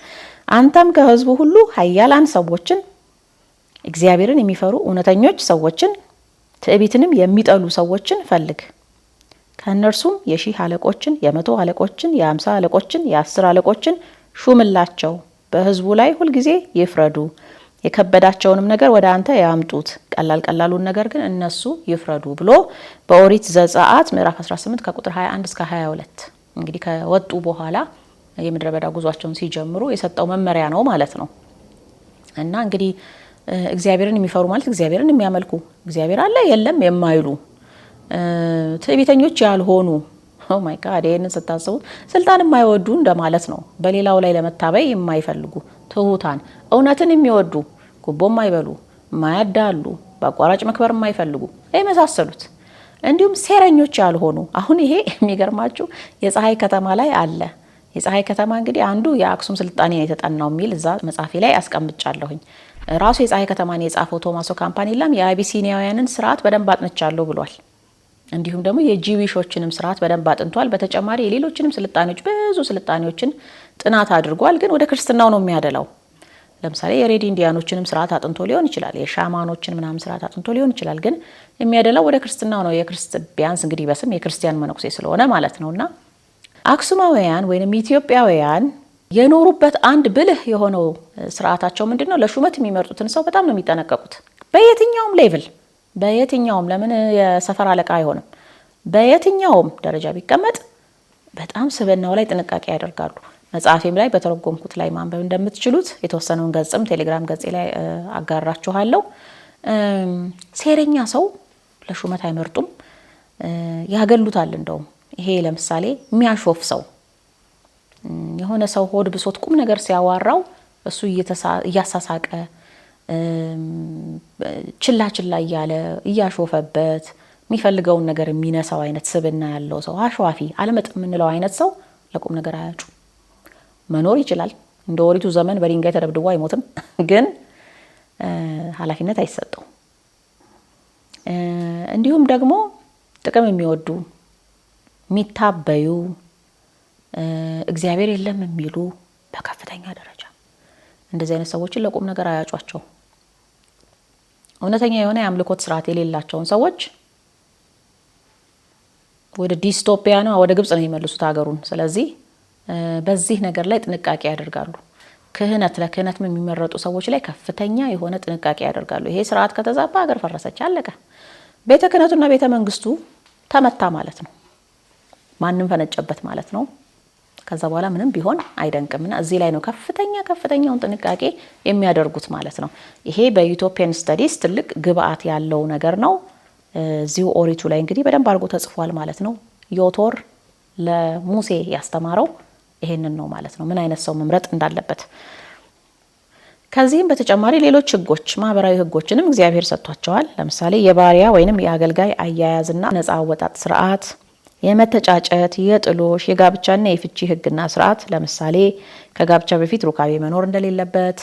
Speaker 1: አንተም ከህዝቡ ሁሉ ኃያላን ሰዎችን፣ እግዚአብሔርን የሚፈሩ እውነተኞች ሰዎችን፣ ትዕቢትንም የሚጠሉ ሰዎችን ፈልግ። ከእነርሱም የ1000 አለቆችን፣ የ100 አለቆችን፣ የ50 አለቆችን፣ የ10 አለቆችን ሹምላቸው። በህዝቡ ላይ ሁልጊዜ ይፍረዱ። የከበዳቸውንም ነገር ወደ አንተ ያምጡት፣ ቀላሉን ነገር ግን እነሱ ይፍረዱ ብሎ በኦሪት ዘጸአት ምዕራፍ 18 ከቁጥር 21 እስከ 22 እንግዲህ ከወጡ በኋላ የምድረ በዳ ጉዟቸውን ሲጀምሩ የሰጠው መመሪያ ነው ማለት ነው። እና እንግዲህ እግዚአብሔርን የሚፈሩ ማለት እግዚአብሔርን የሚያመልኩ እግዚአብሔር አለ የለም የማይሉ ትዕቢተኞች ያልሆኑ ኦ ማይ ጋድ ይሄንን ስታስቡት ስልጣን የማይወዱ እንደማለት ነው። በሌላው ላይ ለመታበይ የማይፈልጉ ትሁታን፣ እውነትን የሚወዱ ጉቦ የማይበሉ የማያዳሉ፣ በአቋራጭ መክበር የማይፈልጉ የመሳሰሉት እንዲሁም ሴረኞች ያልሆኑ። አሁን ይሄ የሚገርማችሁ የፀሐይ ከተማ ላይ አለ። የፀሐይ ከተማ እንግዲህ አንዱ የአክሱም ስልጣኔ ነው የተጠናው የሚል እዛ መጽሐፌ ላይ አስቀምጫለሁኝ። ራሱ የፀሐይ ከተማን የጻፈው ቶማሶ ካምፓኔላም የአቢሲኒያውያንን ስርዓት በደንብ አጥንቻለሁ ብሏል። እንዲሁም ደግሞ የጂዊሾችንም ስርዓት በደንብ አጥንቷል። በተጨማሪ የሌሎችንም ስልጣኔዎች ብዙ ስልጣኔዎችን ጥናት አድርጓል። ግን ወደ ክርስትናው ነው የሚያደላው። ለምሳሌ የሬድ ኢንዲያኖችንም ስርዓት አጥንቶ ሊሆን ይችላል። የሻማኖችን ምናምን ስርዓት አጥንቶ ሊሆን ይችላል። ግን የሚያደላው ወደ ክርስትናው ነው። ቢያንስ እንግዲህ በስም የክርስቲያን መነኩሴ ስለሆነ ማለት ነውና አክሱማውያን ወይንም ኢትዮጵያውያን የኖሩበት አንድ ብልህ የሆነው ስርዓታቸው ምንድነው? ለሹመት የሚመርጡትን ሰው በጣም ነው የሚጠነቀቁት። በየትኛውም ሌቭል በየትኛውም ለምን የሰፈር አለቃ አይሆንም? በየትኛውም ደረጃ ቢቀመጥ በጣም ስብዕናው ላይ ጥንቃቄ ያደርጋሉ። መጽሐፌም ላይ በተረጎምኩት ላይ ማንበብ እንደምትችሉት የተወሰነውን ገጽም ቴሌግራም ገጼ ላይ አጋራችኋለሁ። ሴረኛ ሰው ለሹመት አይመርጡም፣ ያገሉታል። እንደውም ይሄ ለምሳሌ የሚያሾፍ ሰው የሆነ ሰው ሆድ ብሶት ቁም ነገር ሲያዋራው እሱ እያሳሳቀ ችላ እያለ እያሾፈበት የሚፈልገውን ነገር የሚነሳው አይነት ስብዕና ያለው ሰው አሸዋፊ አለመጥ የምንለው አይነት ሰው ለቁም ነገር አያጩ። መኖር ይችላል እንደ ወሪቱ ዘመን በድንጋይ ተደብድቦ አይሞትም፣ ግን ኃላፊነት አይሰጠው። እንዲሁም ደግሞ ጥቅም የሚወዱ የሚታበዩ እግዚአብሔር የለም የሚሉ በከፍተኛ ደረጃ እንደዚህ አይነት ሰዎችን ለቁም ነገር አያጯቸው። እውነተኛ የሆነ የአምልኮት ስርዓት የሌላቸውን ሰዎች ወደ ዲስቶፒያ ነው ወደ ግብጽ ነው የሚመልሱት ሀገሩን። ስለዚህ በዚህ ነገር ላይ ጥንቃቄ ያደርጋሉ። ለክህነት የሚመረጡ ሰዎች ላይ ከፍተኛ የሆነ ጥንቃቄ ያደርጋሉ። ይሄ ስርዓት ከተዛባ ሀገር ፈረሰች፣ አለቀ። ቤተ ክህነቱና ቤተ መንግስቱ ተመታ ማለት ነው። ማንም ፈነጨበት ማለት ነው። ከዛ በኋላ ምንም ቢሆን አይደንቅምና እዚህ ላይ ነው ከፍተኛውን ጥንቃቄ የሚያደርጉት ማለት ነው። ይሄ በዩቶፒያን ስተዲስ ትልቅ ግብአት ያለው ነገር ነው። እዚሁ ኦሪቱ ላይ እንግዲህ በደንብ አድርጎ ተጽፏል ማለት ነው። ዮቶር ለሙሴ ያስተማረው ይሄንን ነው ማለት ነው፣ ምን አይነት ሰው መምረጥ እንዳለበት። ከዚህም በተጨማሪ ሌሎች ህጎች፣ ማህበራዊ ህጎችንም እግዚአብሔር ሰጥቷቸዋል። ለምሳሌ የባሪያ ወይንም የአገልጋይ አያያዝና ነፃ አወጣጥ ስርዓት፣ የመተጫጨት፣ የጥሎሽ፣ የጋብቻና የፍቺ ህግና ስርዓት። ለምሳሌ ከጋብቻ በፊት ሩካቤ መኖር እንደሌለበት፣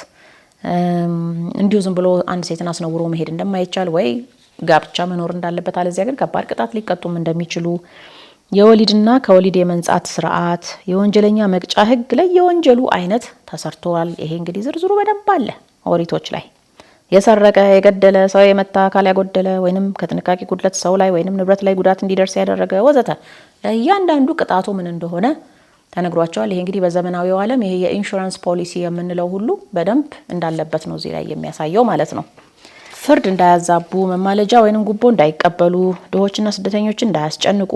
Speaker 1: እንዲሁ ዝም ብሎ አንድ ሴትን አስነውሮ መሄድ እንደማይቻል ወይ ጋብቻ መኖር እንዳለበት፣ አለዚያ ግን ከባድ ቅጣት ሊቀጡም እንደሚችሉ፣ የወሊድና ከወሊድ የመንጻት ስርዓት፣ የወንጀለኛ መቅጫ ህግ ላይ የወንጀሉ አይነት ተሰርቷል። ይሄ እንግዲህ ዝርዝሩ በደንብ አለ ኦሪቶች ላይ። የሰረቀ፣ የገደለ፣ ሰው የመታ፣ አካል ያጎደለ ወይንም ከጥንቃቄ ጉድለት ሰው ላይ ወይንም ንብረት ላይ ጉዳት እንዲደርስ ያደረገ ወዘተ እያንዳንዱ ቅጣቱ ምን እንደሆነ ተነግሯቸዋል። ይሄ እንግዲህ በዘመናዊው ዓለም ይሄ የኢንሹራንስ ፖሊሲ የምንለው ሁሉ በደንብ እንዳለበት ነው እዚህ ላይ የሚያሳየው ማለት ነው። ፍርድ እንዳያዛቡ፣ መማለጃ ወይንም ጉቦ እንዳይቀበሉ፣ ድሆችና ስደተኞችን እንዳያስጨንቁ፣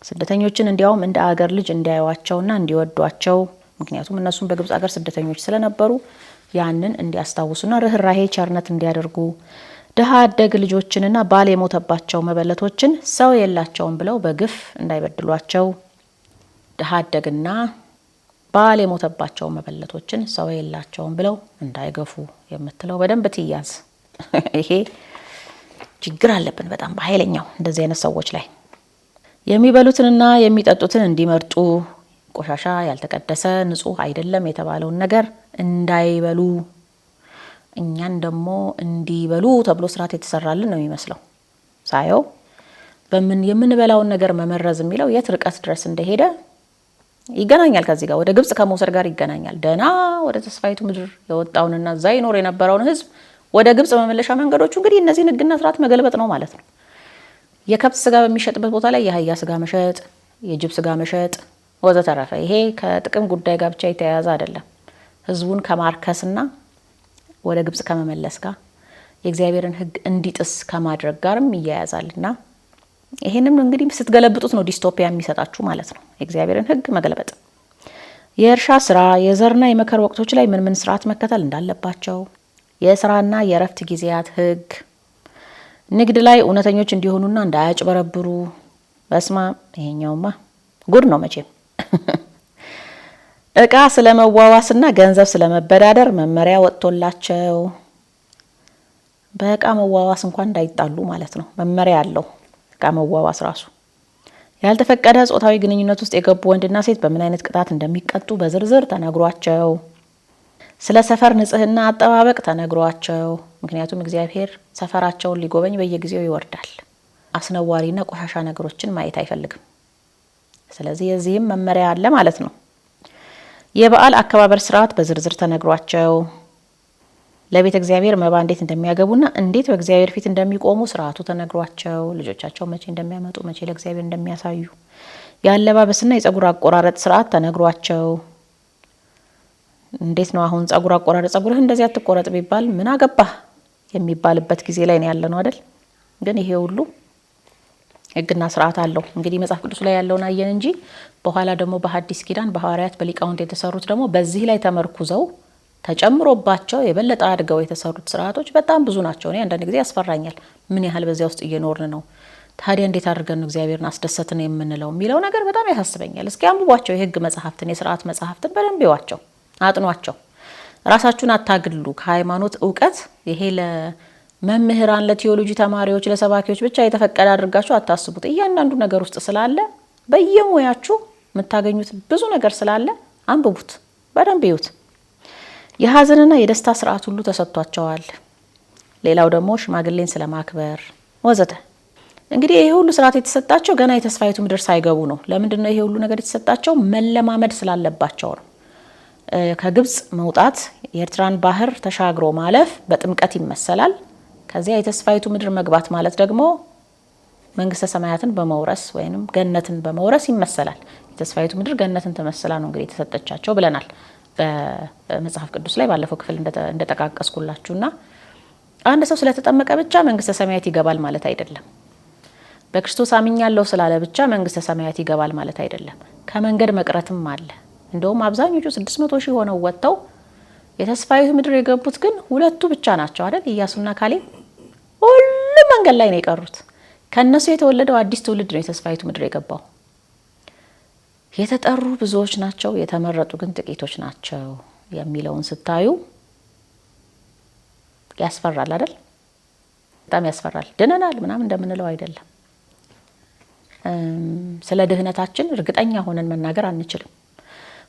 Speaker 1: ስደተኞችን እንዲያውም እንደ አገር ልጅ እንዲያዩዋቸውና እንዲወዷቸው፣ ምክንያቱም እነሱም በግብጽ ሀገር ስደተኞች ስለነበሩ ያንን እንዲያስታውሱና ርህራሄ ቸርነት እንዲያደርጉ፣ ድሃ አደግ ልጆችንና ባል የሞተባቸው መበለቶችን ሰው የላቸውም ብለው በግፍ እንዳይበድሏቸው። ድሃ አደግና ባል የሞተባቸው መበለቶችን ሰው የላቸውም ብለው እንዳይገፉ የምትለው በደንብ ትያዝ። ይሄ ችግር አለብን በጣም በኃይለኛው እንደዚህ አይነት ሰዎች ላይ። የሚበሉትንና የሚጠጡትን እንዲመርጡ፣ ቆሻሻ፣ ያልተቀደሰ፣ ንጹህ አይደለም የተባለውን ነገር እንዳይበሉ፣ እኛን ደግሞ እንዲበሉ ተብሎ ስርዓት የተሰራልን ነው የሚመስለው ሳየው። የምንበላውን ነገር መመረዝ የሚለው የት ርቀት ድረስ እንደሄደ ይገናኛል። ከዚህ ጋር ወደ ግብጽ ከመውሰድ ጋር ይገናኛል። ደህና ወደ ተስፋይቱ ምድር የወጣውንና እዛ ይኖር የነበረውን ህዝብ ወደ ግብጽ መመለሻ መንገዶቹ እንግዲህ እነዚህን ህግና ስርዓት መገልበጥ ነው ማለት ነው። የከብት ስጋ በሚሸጥበት ቦታ ላይ የአህያ ስጋ መሸጥ፣ የጅብ ስጋ መሸጥ ወዘተረፈ። ይሄ ከጥቅም ጉዳይ ጋር ብቻ የተያያዘ አይደለም። ህዝቡን ከማርከስና ወደ ግብጽ ከመመለስ ጋር የእግዚአብሔርን ህግ እንዲጥስ ከማድረግ ጋርም ይያያዛልና ይሄንም እንግዲህ ስትገለብጡት ነው ዲስቶፒያ የሚሰጣችሁ ማለት ነው። የእግዚአብሔርን ህግ መገለበጥ። የእርሻ ስራ፣ የዘርና የመከር ወቅቶች ላይ ምን ስርዓት መከተል እንዳለባቸው፣ የስራና የእረፍት ጊዜያት ህግ፣ ንግድ ላይ እውነተኞች እንዲሆኑና እንዳያጭበረብሩ። በስማ ይሄኛውማ ጉድ ነው መቼም። እቃ ስለመዋዋስና ገንዘብ ስለመበዳደር መመሪያ ወጥቶላቸው በእቃ መዋዋስ እንኳን እንዳይጣሉ ማለት ነው መመሪያ አለው። እቃ መዋዋስ ራሱ ያልተፈቀደ ጾታዊ ግንኙነት ውስጥ የገቡ ወንድና ሴት በምን አይነት ቅጣት እንደሚቀጡ በዝርዝር ተነግሯቸው፣ ስለ ሰፈር ንጽህና አጠባበቅ ተነግሯቸው። ምክንያቱም እግዚአብሔር ሰፈራቸውን ሊጎበኝ በየጊዜው ይወርዳል። አስነዋሪና ቆሻሻ ነገሮችን ማየት አይፈልግም። ስለዚህ የዚህም መመሪያ አለ ማለት ነው። የበዓል አከባበር ስርዓት በዝርዝር ተነግሯቸው፣ ለቤተ እግዚአብሔር መባ እንዴት እንደሚያገቡና እንዴት በእግዚአብሔር ፊት እንደሚቆሙ ስርዓቱ ተነግሯቸው፣ ልጆቻቸው መቼ እንደሚያመጡ መቼ ለእግዚአብሔር እንደሚያሳዩ፣ የአለባበስና የጸጉር አቆራረጥ ስርዓት ተነግሯቸው። እንዴት ነው አሁን ጸጉር አቆራረጥ፣ ጸጉርህ እንደዚህ አትቆረጥ ቢባል ምን አገባህ የሚባልበት ጊዜ ላይ ነው ያለነው አይደል? ግን ይሄ ሁሉ ህግና ስርዓት አለው። እንግዲህ መጽሐፍ ቅዱስ ላይ ያለውን አየን እንጂ በኋላ ደግሞ በሐዲስ ኪዳን በሐዋርያት በሊቃውንት የተሰሩት ደግሞ በዚህ ላይ ተመርኩዘው ተጨምሮባቸው የበለጠ አድገው የተሰሩት ስርዓቶች በጣም ብዙ ናቸው። እኔ አንዳንድ ጊዜ ያስፈራኛል። ምን ያህል በዚያ ውስጥ እየኖርን ነው? ታዲያ እንዴት አድርገን ነው እግዚአብሔርን አስደሰትን የምንለው የሚለው ነገር በጣም ያሳስበኛል። እስኪ አንብቧቸው፣ የህግ መጽሐፍትን፣ የስርዓት መጽሐፍትን በደንብ ይዋቸው፣ አጥኗቸው። ራሳችሁን አታግሉ። ከሃይማኖት እውቀት ይሄ ለመምህራን፣ ለቲዮሎጂ ተማሪዎች፣ ለሰባኪዎች ብቻ የተፈቀደ አድርጋችሁ አታስቡት። እያንዳንዱ ነገር ውስጥ ስላለ በየሙያችሁ የምታገኙት ብዙ ነገር ስላለ አንብቡት፣ በደንብ ይዩት። የሀዘንና የደስታ ስርዓት ሁሉ ተሰጥቷቸዋል። ሌላው ደግሞ ሽማግሌን ስለማክበር ወዘተ። እንግዲህ ይሄ ሁሉ ስርዓት የተሰጣቸው ገና የተስፋይቱ ምድር ሳይገቡ ነው። ለምንድን ነው ይሄ ሁሉ ነገር የተሰጣቸው? መለማመድ ስላለባቸው ነው። ከግብጽ መውጣት፣ የኤርትራን ባህር ተሻግሮ ማለፍ በጥምቀት ይመሰላል። ከዚያ የተስፋይቱ ምድር መግባት ማለት ደግሞ መንግስተ ሰማያትን በመውረስ ወይም ገነትን በመውረስ ይመሰላል። የተስፋይቱ ምድር ገነትን ተመስላ ነው እንግዲህ የተሰጠቻቸው ብለናል በመጽሐፍ ቅዱስ ላይ ባለፈው ክፍል እንደጠቃቀስኩላችሁና አንድ ሰው ስለተጠመቀ ብቻ መንግስተ ሰማያት ይገባል ማለት አይደለም። በክርስቶስ አምኛለሁ ስላለ ብቻ መንግስተ ሰማያት ይገባል ማለት አይደለም። ከመንገድ መቅረትም አለ። እንደውም አብዛኞቹ 600 ሺህ ሆነው ወጥተው የተስፋይቱ ምድር የገቡት ግን 2 ብቻ ናቸው አይደል? ኢያሱና ካሌብ። ሁሉም መንገድ ላይ ነው የቀሩት። ከነሱ የተወለደው አዲስ ትውልድ ነው የተስፋይቱ ምድር የገባው። የተጠሩ ብዙዎች ናቸው፣ የተመረጡ ግን ጥቂቶች ናቸው የሚለውን ስታዩ ያስፈራል አይደል? በጣም ያስፈራል። ድነናል ምናምን እንደምንለው አይደለም። ስለ ድህነታችን እርግጠኛ ሆነን መናገር አንችልም።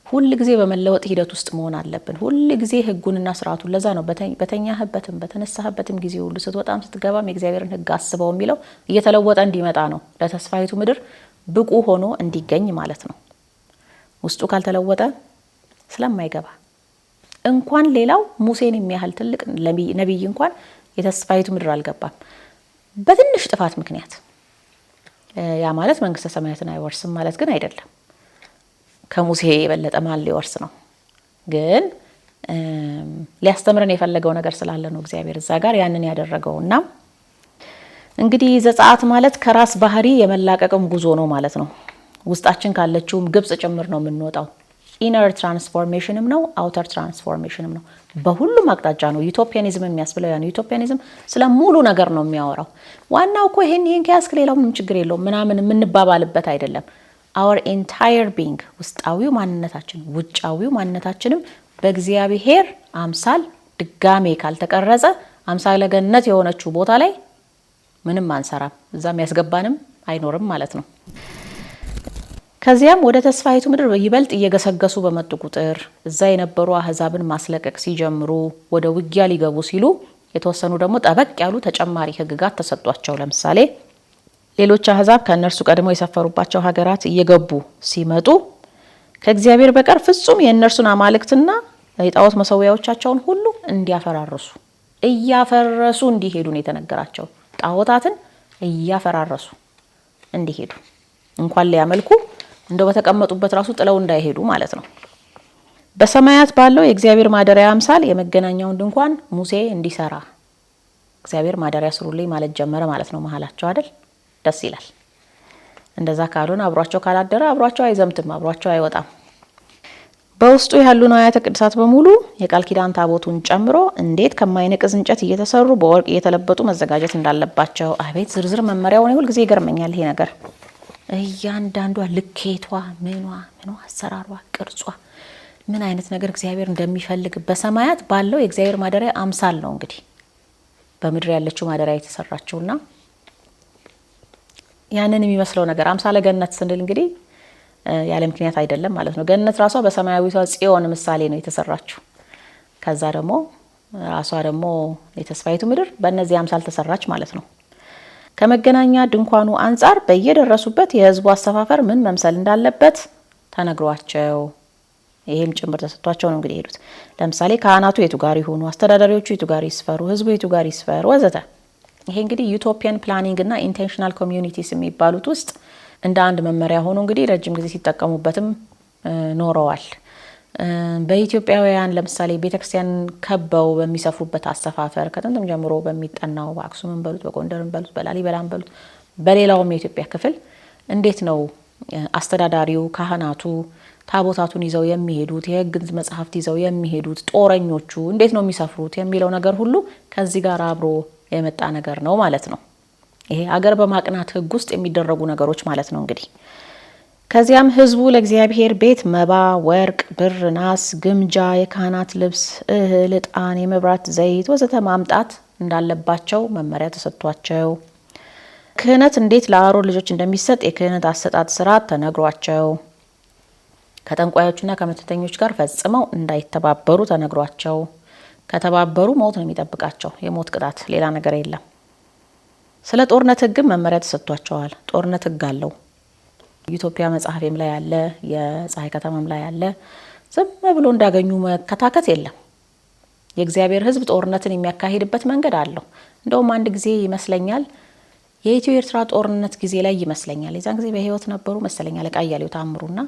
Speaker 1: ሁል ጊዜ በመለወጥ ሂደት ውስጥ መሆን አለብን። ሁል ጊዜ ህጉንና ስርዓቱን። ለዛ ነው በተኛህበትም በተነሳህበትም ጊዜ ሁሉ ስትወጣም ስትገባም የእግዚአብሔርን ህግ አስበው የሚለው እየተለወጠ እንዲመጣ ነው። ለተስፋይቱ ምድር ብቁ ሆኖ እንዲገኝ ማለት ነው። ውስጡ ካልተለወጠ ስለማይገባ እንኳን ሌላው ሙሴን የሚያህል ትልቅ ነቢይ እንኳን የተስፋይቱ ምድር አልገባም በትንሽ ጥፋት ምክንያት። ያ ማለት መንግስተ ሰማያትን አይወርስም ማለት ግን አይደለም። ከሙሴ የበለጠ ማን ሊወርስ ነው? ግን ሊያስተምረን የፈለገው ነገር ስላለ ነው እግዚአብሔር እዛ ጋር ያንን ያደረገውና እንግዲህ ዘጸአት ማለት ከራስ ባህሪ የመላቀቅም ጉዞ ነው ማለት ነው። ውስጣችን ካለችውም ግብጽ ጭምር ነው የምንወጣው። ኢነር ትራንስፎርሜሽንም ነው፣ አውተር ትራንስፎርሜሽንም ነው። በሁሉም አቅጣጫ ነው። ዩቶፒያኒዝም የሚያስብለው ያን ዩቶፒያኒዝም ስለ ሙሉ ነገር ነው የሚያወራው። ዋናው እኮ ይሄን ከያዝክ ሌላው ምንም ችግር የለውም ምናምን የምንባባልበት አይደለም። our entire being ውስጣዊው ማንነታችን ውጫዊው ማንነታችንም በእግዚአብሔር አምሳል ድጋሜ ካልተቀረጸ አምሳለ ገነት የሆነችው ቦታ ላይ ምንም አንሰራም፣ እዛም ያስገባንም አይኖርም ማለት ነው። ከዚያም ወደ ተስፋይቱ ምድር ይበልጥ እየገሰገሱ በመጡ ቁጥር እዛ የነበሩ አህዛብን ማስለቀቅ ሲጀምሩ ወደ ውጊያ ሊገቡ ሲሉ የተወሰኑ ደግሞ ጠበቅ ያሉ ተጨማሪ ህግጋት ተሰጧቸው። ለምሳሌ ሌሎች አህዛብ ከእነርሱ ቀድመው የሰፈሩባቸው ሀገራት እየገቡ ሲመጡ ከእግዚአብሔር በቀር ፍጹም የእነርሱን አማልክትና የጣዖት መሰዊያዎቻቸውን ሁሉ እያፈረሱ እንዲሄዱ ነው የተነገራቸው። ጣዖታትን እያፈራረሱ እንዲሄዱ እንኳን ሊያመልኩ እንደው በተቀመጡበት ራሱ ጥለው እንዳይሄዱ ማለት ነው። በሰማያት ባለው የእግዚአብሔር ማደሪያ አምሳል የመገናኛውን ድንኳን ሙሴ እንዲሰራ እግዚአብሔር ማደሪያ ስሩልኝ ማለት ጀመረ ማለት ነው መሀላቸው አይደል? ደስ ይላል። እንደዛ ካልሆነ አብሯቸው ካላደረ አብሯቸው አይዘምትም፣ አብሯቸው አይወጣም። በውስጡ ያሉ ንዋያተ ቅድሳት በሙሉ የቃል ኪዳን ታቦቱን ጨምሮ እንዴት ከማይነቅዝ እንጨት እየተሰሩ በወርቅ እየተለበጡ መዘጋጀት እንዳለባቸው አቤት ዝርዝር መመሪያው ነው። ሁሉ ጊዜ ይገርመኛል ይሄ ነገር። እያንዳንዷ ልኬቷ፣ ምኗ አሰራሯ፣ ቅርጿ ምን አይነት ነገር እግዚአብሔር እንደሚፈልግ በሰማያት ባለው የእግዚአብሔር ማደሪያ አምሳል ነው እንግዲህ በምድር ያለችው ማደሪያ የተሰራችውና ያንን የሚመስለው ነገር አምሳለ ገነት ስንል እንግዲህ ያለ ምክንያት አይደለም ማለት ነው። ገነት ራሷ በሰማያዊቷ ጽዮን ምሳሌ ነው የተሰራችው። ከዛ ደግሞ ራሷ ደግሞ የተስፋይቱ ምድር በእነዚህ አምሳል ተሰራች ማለት ነው። ከመገናኛ ድንኳኑ አንጻር በየደረሱበት የህዝቡ አሰፋፈር ምን መምሰል እንዳለበት ተነግሯቸው ይሄም ጭምር ተሰጥቷቸው ነው እንግዲህ ሄዱት። ለምሳሌ ካህናቱ የቱ ጋር ይሆኑ፣ አስተዳዳሪዎቹ የቱ ጋር ይስፈሩ፣ ህዝቡ የቱ ጋር ይስፈር ወዘተ። ይሄ እንግዲህ ዩቶፒያን ፕላኒንግ እና ኢንቴንሽናል ኮሚዩኒቲስ የሚባሉት ውስጥ እንደ አንድ መመሪያ ሆኖ እንግዲህ ረጅም ጊዜ ሲጠቀሙበትም ኖረዋል። በኢትዮጵያውያን ለምሳሌ ቤተክርስቲያን ከበው በሚሰፍሩበት አሰፋፈር ከጥንትም ጀምሮ በሚጠናው በአክሱምም በሉት በጎንደርም በሉት በላሊበላም በሉት በሌላውም የኢትዮጵያ ክፍል እንዴት ነው አስተዳዳሪው ካህናቱ ታቦታቱን ይዘው የሚሄዱት፣ የህግ መጽሐፍት ይዘው የሚሄዱት፣ ጦረኞቹ እንዴት ነው የሚሰፍሩት የሚለው ነገር ሁሉ ከዚህ ጋር አብሮ የመጣ ነገር ነው ማለት ነው። ይሄ አገር በማቅናት ህግ ውስጥ የሚደረጉ ነገሮች ማለት ነው እንግዲህ። ከዚያም ህዝቡ ለእግዚአብሔር ቤት መባ፣ ወርቅ፣ ብር፣ ናስ፣ ግምጃ፣ የካህናት ልብስ፣ እህል፣ ዕጣን፣ የመብራት ዘይት ወዘተ ማምጣት እንዳለባቸው መመሪያ ተሰጥቷቸው ክህነት እንዴት ለአሮን ልጆች እንደሚሰጥ የክህነት አሰጣጥ ስርዓት ተነግሯቸው ከጠንቋዮችና ከመተተኞች ጋር ፈጽመው እንዳይተባበሩ ተነግሯቸው ከተባበሩ ሞት ነው የሚጠብቃቸው፣ የሞት ቅጣት፣ ሌላ ነገር የለም። ስለ ጦርነት ህግም መመሪያ ተሰጥቷቸዋል። ጦርነት ህግ አለው። ኢትዮጵያ መጽሐፌም ላይ ያለ የፀሐይ ከተማም ላይ ያለ ዝም ብሎ እንዳገኙ መከታከት የለም። የእግዚአብሔር ህዝብ ጦርነትን የሚያካሂድበት መንገድ አለው። እንደውም አንድ ጊዜ ይመስለኛል የኢትዮ ኤርትራ ጦርነት ጊዜ ላይ ይመስለኛል የዛን ጊዜ በህይወት ነበሩ መሰለኛል ለቃያሌው ታምሩና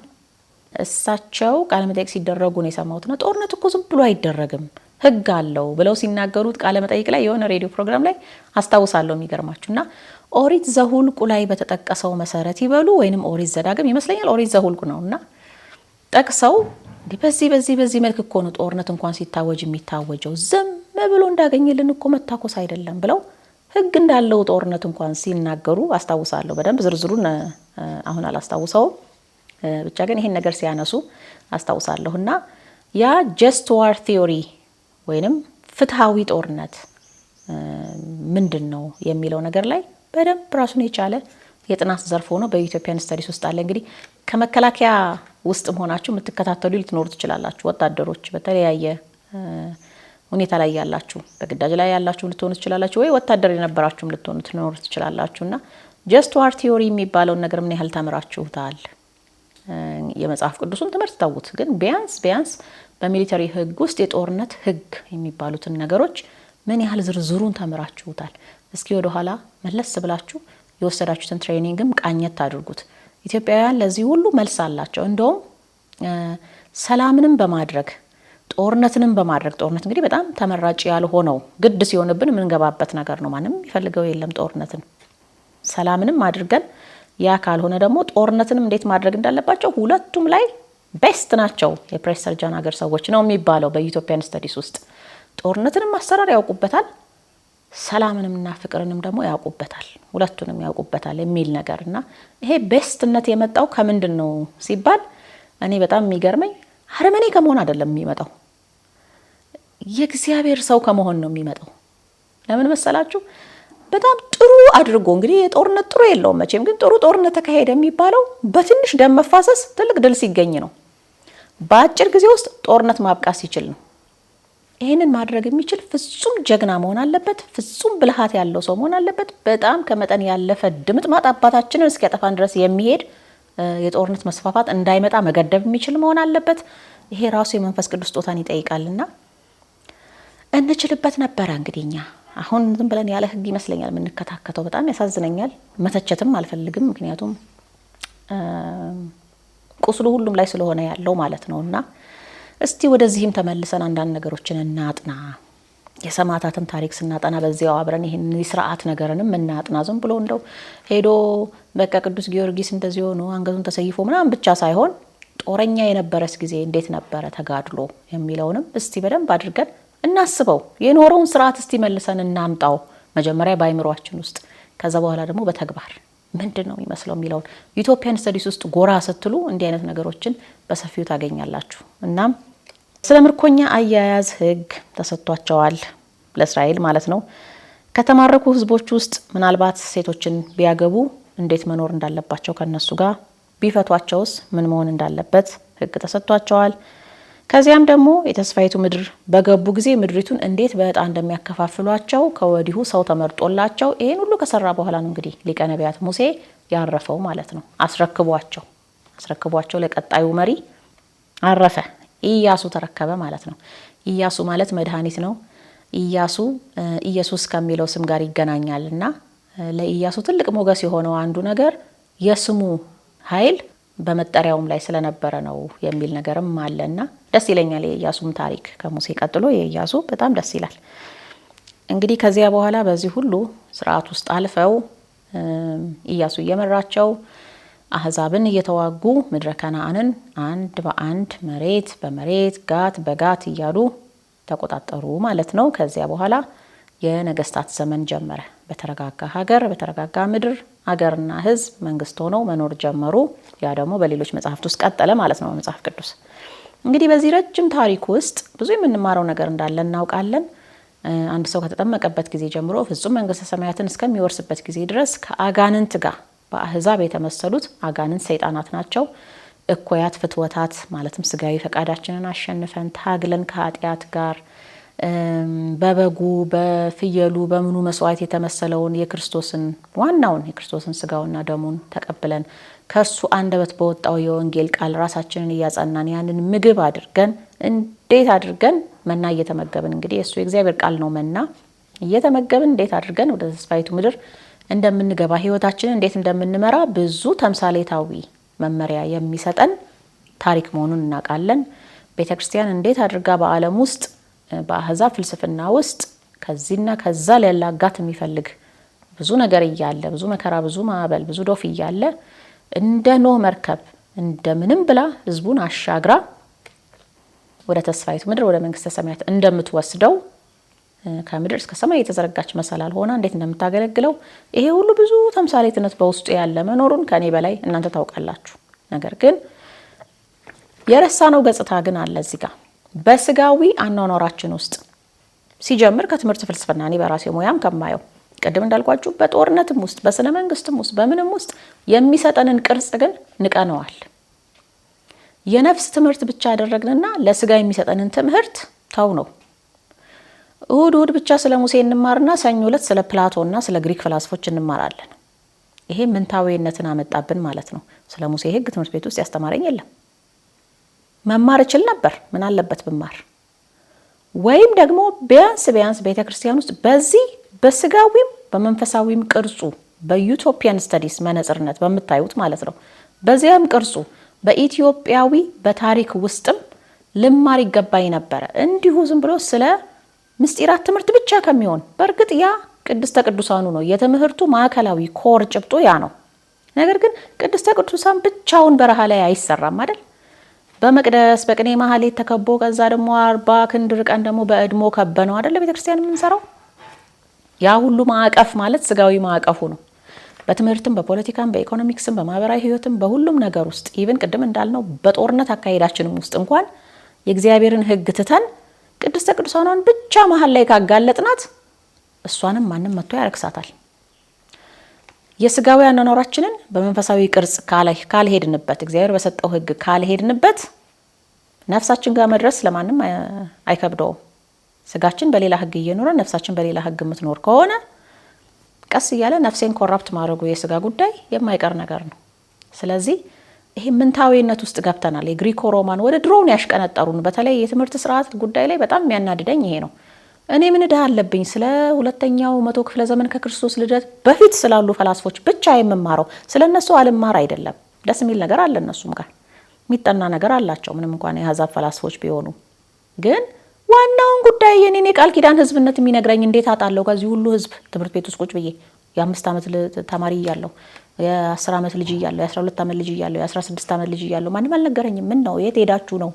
Speaker 1: እሳቸው ቃለ መጠይቅ ሲደረጉ ነው የሰማሁትና ጦርነት እኮ ዝም ብሎ አይደረግም ህግ አለው ብለው ሲናገሩት ቃለ መጠይቅ ላይ የሆነ ሬዲዮ ፕሮግራም ላይ አስታውሳለሁ። የሚገርማችሁና ኦሪት ዘሁልቁ ላይ በተጠቀሰው መሰረት ይበሉ ወይንም ኦሪት ዘዳግም ይመስለኛል ኦሪት ዘሁልቁ ነውና ጠቅሰው በዚህ መልክ እኮ ነው ጦርነት እንኳን ሲታወጅ የሚታወጀው ዝም ብሎ እንዳገኘልን እኮ መታኮስ አይደለም ብለው ህግ እንዳለው ጦርነት እንኳን ሲናገሩ አስታውሳለሁ። በደንብ ዝርዝሩን አሁን አላስታውሰውም፣ ብቻ ግን ይሄን ነገር ሲያነሱ አስታውሳለሁና ያ ጀስት ዋር ቲዮሪ ወይንም ፍትሃዊ ጦርነት ምንድነው የሚለው ነገር ላይ በደንብ ራሱን የቻለ የጥናት ዘርፍ ሆኖ በኢትዮጵያን ስተዲስ ውስጥ አለ። እንግዲህ ከመከላከያ ውስጥ ሆናችሁ የምትከታተሉ ልትኖሩ ትችላላችሁ። ወታደሮች በተለያየ ሁኔታ ላይ ያላችሁ፣ በግዳጅ ላይ ያላችሁ ልትሆኑ ትችላላችሁ፣ ወይ ወታደር የነበራችሁም ልትሆኑ ትኖሩ ትችላላችሁና ጀስት ዋር ቲዮሪ የሚባለውን ነገር ምን ያህል ተምራችሁታል? የመጽሐፍ ቅዱስን ትምህርት ተውት፣ ግን ቢያንስ በሚሊተሪ ህግ ውስጥ የጦርነት ህግ የሚባሉትን ነገሮች ምን ያህል ዝርዝሩን ተምራችሁታል? እስኪ ወደ ኋላ መለስ ብላችሁ የወሰዳችሁትን ትሬኒንግም ቃኘት አድርጉት። ኢትዮጵያውያን ለዚህ ሁሉ መልስ አላቸው። እንደውም ሰላምንም በማድረግ ጦርነትንም በማድረግ ጦርነት እንግዲህ በጣም ተመራጭ ያልሆነው ግድ ሲሆንብን የምንገባበት ነገር ነው። ማንም ይፈልገው የለም ጦርነትን። ሰላምንም አድርገን ያ ካልሆነ ደግሞ ጦርነትንም እንዴት ማድረግ እንዳለባቸው ሁለቱም ላይ ቤስት ናቸው የፕሬስ ሰርጀን ሀገር ሰዎች ነው የሚባለው በኢትዮጵያን ስተዲስ ውስጥ። ጦርነትንም አሰራር ያውቁበታል፣ ሰላምንምና ፍቅርንም ደግሞ ያውቁበታል፣ ሁለቱንም ያውቁበታል የሚል ነገርና ይሄ ቤስትነት የመጣው ከምንድን ነው ሲባል እኔ በጣም የሚገርመኝ አረመኔ ከመሆን አይደለም የሚመጣው፣ የእግዚአብሔር ሰው ከመሆን ነው የሚመጣው። ለምን መሰላችሁ? በጣም ጥሩ አድርጎ እንግዲህ የጦርነት ጥሩ የለውም መቼም፣ ግን ጥሩ ጦርነት ተካሄደ የሚባለው በትንሽ ደም መፋሰስ ትልቅ ድል ሲገኝ ነው። በአጭር ጊዜ ውስጥ ጦርነት ማብቃት ሲችል ነው። ይህንን ማድረግ የሚችል ፍጹም ጀግና መሆን አለበት። ፍጹም ብልሃት ያለው ሰው መሆን አለበት። በጣም ከመጠን ያለፈ ድምጥማጥ አባታችንን እስኪያጠፋን ድረስ የሚሄድ የጦርነት መስፋፋት እንዳይመጣ መገደብ የሚችል መሆን አለበት። ይሄ ራሱ የመንፈስ ቅዱስ ስጦታን ይጠይቃልና እንችልበት ነበረ። እንግዲህ እኛ አሁን ዝም ብለን ያለ ህግ ይመስለኛል የምንከታከተው። በጣም ያሳዝነኛል። መተቸትም አልፈልግም፣ ምክንያቱም ቁስሉ ሁሉም ላይ ስለሆነ ያለው ማለት ነውና እስቲ ወደዚህም ተመልሰን አንዳንድ ነገሮችን እናጥና። የሰማዕታትን ታሪክ ስናጠና በዚያው አብረን ይሄን ስርዓት ነገርንም እናጥና። ዝም ብሎ እንደው ሄዶ በቃ ቅዱስ ጊዮርጊስ እንደዚህ ሆኖ አንገቱን ተሰይፎ ምናምን ብቻ ሳይሆን ጦረኛ የነበረስ ጊዜ እንዴት ነበረ ተጋድሎ የሚለውንም እስቲ በደንብ አድርገን እናስበው። የኖረውን ስርዓት እስቲ መልሰን እናምጣው፣ መጀመሪያ በአይምሯችን ውስጥ፣ ከዛ በኋላ ደግሞ በተግባር ምንድን ነው የሚመስለው የሚለውን ኢትዮጵያን ስተዲስ ውስጥ ጎራ ስትሉ እንዲህ አይነት ነገሮችን በሰፊው ታገኛላችሁ። እናም ስለ ምርኮኛ አያያዝ ህግ ተሰጥቷቸዋል ለእስራኤል ማለት ነው። ከተማረኩ ህዝቦች ውስጥ ምናልባት ሴቶችን ቢያገቡ እንዴት መኖር እንዳለባቸው፣ ከነሱ ጋር ቢፈቷቸውስ ምን መሆን እንዳለበት ህግ ተሰጥቷቸዋል። ከዚያም ደግሞ የተስፋይቱ ምድር በገቡ ጊዜ ምድሪቱን እንዴት በዕጣ እንደሚያከፋፍሏቸው ከወዲሁ ሰው ተመርጦላቸው ይሄን ሁሉ ከሰራ በኋላ ነው እንግዲህ ሊቀ ነቢያት ሙሴ ያረፈው ማለት ነው። አስረክቧቸው ለቀጣዩ መሪ አረፈ። ኢያሱ ተረከበ ማለት ነው። ኢያሱ ማለት መድኃኒት ነው። ኢያሱ ኢየሱስ ከሚለው ስም ጋር ይገናኛልና ለኢያሱ ትልቅ ሞገስ የሆነው አንዱ ነገር የስሙ ኃይል በመጠሪያውም ላይ ስለነበረ ነው የሚል ነገርም አለና ደስ ይለኛል። የኢያሱም ታሪክ ከሙሴ ቀጥሎ የኢያሱ በጣም ደስ ይላል። እንግዲህ ከዚያ በኋላ በዚህ ሁሉ ስርዓት ውስጥ አልፈው ኢያሱ እየመራቸው አህዛብን እየተዋጉ ምድረ ከነዓንን አንድ በአንድ መሬት በመሬት ጋት በጋት እያሉ ተቆጣጠሩ ማለት ነው። ከዚያ በኋላ የነገስታት ዘመን ጀመረ። በተረጋጋ ሀገር፣ በተረጋጋ ምድር ሀገርና ህዝብ መንግስት ሆነው መኖር ጀመሩ። ያ ደግሞ በሌሎች መጽሐፍት ውስጥ ቀጠለ ማለት ነው። መጽሐፍ ቅዱስ እንግዲህ በዚህ ረጅም ታሪክ ውስጥ ብዙ የምንማረው ነገር እንዳለ እናውቃለን። አንድ ሰው ከተጠመቀበት ጊዜ ጀምሮ ፍጹም መንግስተ ሰማያትን እስከሚወርስበት ጊዜ ድረስ ከአጋንንት ጋር በአህዛብ የተመሰሉት አጋንንት ሰይጣናት ናቸው። እኮያት ፍትወታት ማለትም ስጋዊ ፈቃዳችንን አሸንፈን ታግለን ከኃጢአት ጋር በበጉ በፍየሉ በምኑ መስዋዕት የተመሰለውን የክርስቶስን ዋናውን የክርስቶስን ስጋውና ደሙን ተቀብለን ከሱ አንደበት በወጣው የወንጌል ቃል ራሳችንን እያጸናን ያንን ምግብ አድርገን እንዴት አድርገን መና እየተመገብን እንግዲህ እሱ የእግዚአብሔር ቃል ነው። መና እየተመገብን እንዴት አድርገን ወደ ተስፋይቱ ምድር እንደምንገባ ህይወታችንን እንዴት እንደምንመራ ብዙ ተምሳሌታዊ መመሪያ የሚሰጠን ታሪክ መሆኑን እናውቃለን። ቤተክርስቲያን እንዴት አድርጋ በዓለም ውስጥ በአህዛብ ፍልስፍና ውስጥ ከዚህና ከዛ ሊያላጋት የሚፈልግ ብዙ ነገር እያለ ብዙ መከራ፣ ብዙ ማዕበል፣ ብዙ ዶፍ እያለ እንደ ኖህ መርከብ እንደምንም ብላ ህዝቡን አሻግራ ወደ ተስፋይቱ ምድር ወደ መንግስተ ሰማያት እንደምትወስደው ከምድር እስከ ሰማይ የተዘረጋች መሰላል ሆና እንዴት እንደምታገለግለው ይሄ ሁሉ ብዙ ተምሳሌትነት በውስጡ ያለ መኖሩን ከኔ በላይ እናንተ ታውቃላችሁ። ነገር ግን የረሳነው ገጽታ ግን አለ እዚህ ጋር በስጋዊ አኗኗራችን ውስጥ ሲጀምር ከትምህርት ፍልስፍና እኔ በራሴ ሙያም ከማየው ቀደም እንዳልኳችሁ በጦርነትም ውስጥ በስነ መንግስትም ውስጥ በምንም ውስጥ የሚሰጠንን ቅርጽ ግን ንቀነዋል። የነፍስ ትምህርት ብቻ አደረግንና ለስጋ የሚሰጠንን ትምህርት ተው ነው። እሁድ ብቻ ስለ ሙሴ እንማርና ሰኞ ዕለት ስለ ፕላቶና ስለ ግሪክ ፍልስፎች እንማራለን። ይሄ ምንታዊነትን አመጣብን ማለት ነው። ስለ ሙሴ ህግ ትምህርት ቤት ውስጥ ያስተማረኝ የለም። መማር እችል ነበር፣ ምን አለበት ብማር። ወይም ደግሞ ቢያንስ ቤተክርስቲያን ውስጥ በዚህ በስጋዊም በመንፈሳዊም ቅርጹ በዩቶፒያን ስተዲስ መነጽርነት በምታዩት ማለት ነው በዚያም ቅርጹ በኢትዮጵያዊ በታሪክ ውስጥም ልማር ይገባኝ ነበረ። እንዲሁ ዝም ብሎ ስለ ምስጢራት ትምህርት ብቻ ከሚሆን በእርግጥ ያ ቅድስተ ቅዱሳኑ ነው የትምህርቱ ማዕከላዊ ኮር ጭብጡ ያ ነው። ነገር ግን ቅድስተ ቅዱሳን ብቻውን በረሃ ላይ አይሰራም አይደል? በመቅደስ በቅኔ ማህሌት ተከቦ ከዛ ደግሞ 40 ክንድ ርቀን ደግሞ በእድሞ ከበነው አይደለ ቤተክርስቲያን የምንሰራው። ያ ሁሉ ማዕቀፍ ማለት ስጋዊ ማዕቀፉ ነው። በትምህርትም በፖለቲካም በኢኮኖሚክስም በማህበራዊ ህይወትም በሁሉም ነገር ውስጥ ኢቭን ቅድም እንዳልነው በጦርነት አካሄዳችንም ውስጥ እንኳን የእግዚአብሔርን ህግ ትተን ቅድስተ ቅዱሳኗን ብቻ መሀል ላይ ካጋለጥናት እሷንም ማንም መጥቶ ያረክሳታል። የስጋዊ አኗኗራችንን በመንፈሳዊ ቅርጽ ካልሄድንበት እግዚአብሔር በሰጠው ህግ ካልሄድንበት ነፍሳችን ጋር መድረስ ለማንም አይከብደውም። ስጋችን በሌላ ህግ እየኖረ ነፍሳችን በሌላ ህግ የምትኖር ከሆነ ቀስ እያለ ነፍሴን ኮራፕት ማድረጉ የስጋ ጉዳይ የማይቀር ነገር ነው። ስለዚህ ይሄ ምንታዊነት ውስጥ ገብተናል። የግሪኮ ሮማን ወደ ድሮውን ያሽቀነጠሩን በተለይ የትምህርት ስርዓት ጉዳይ ላይ በጣም የሚያናድደኝ ይሄ ነው። እኔ ምን ዕዳ አለብኝ ስለ ሁለተኛው መቶ ክፍለ ዘመን ከክርስቶስ ልደት በፊት ስላሉ ፈላስፎች ብቻ የምማረው ስለነሱ አልማር አይደለም። ደስ የሚል ነገር አለ እነሱም ጋር የሚጠና ነገር አላቸው ምንም እንኳን የአሕዛብ ፈላስፎች ቢሆኑ። ግን ዋናውን ጉዳይ የኔን የቃል ኪዳን ህዝብነት የሚነግረኝ እንዴት አጣለው? ከዚህ ሁሉ ህዝብ ትምህርት ቤት ውስጥ ቁጭ ብዬ የ5 ዓመት ተማሪ እያለሁ የ10 ዓመት ልጅ እያለሁ የ12 ዓመት ልጅ እያለሁ የ16 ዓመት ልጅ እያለሁ ማንም አልነገረኝም። ምን ነው የት ሄዳችሁ ነው?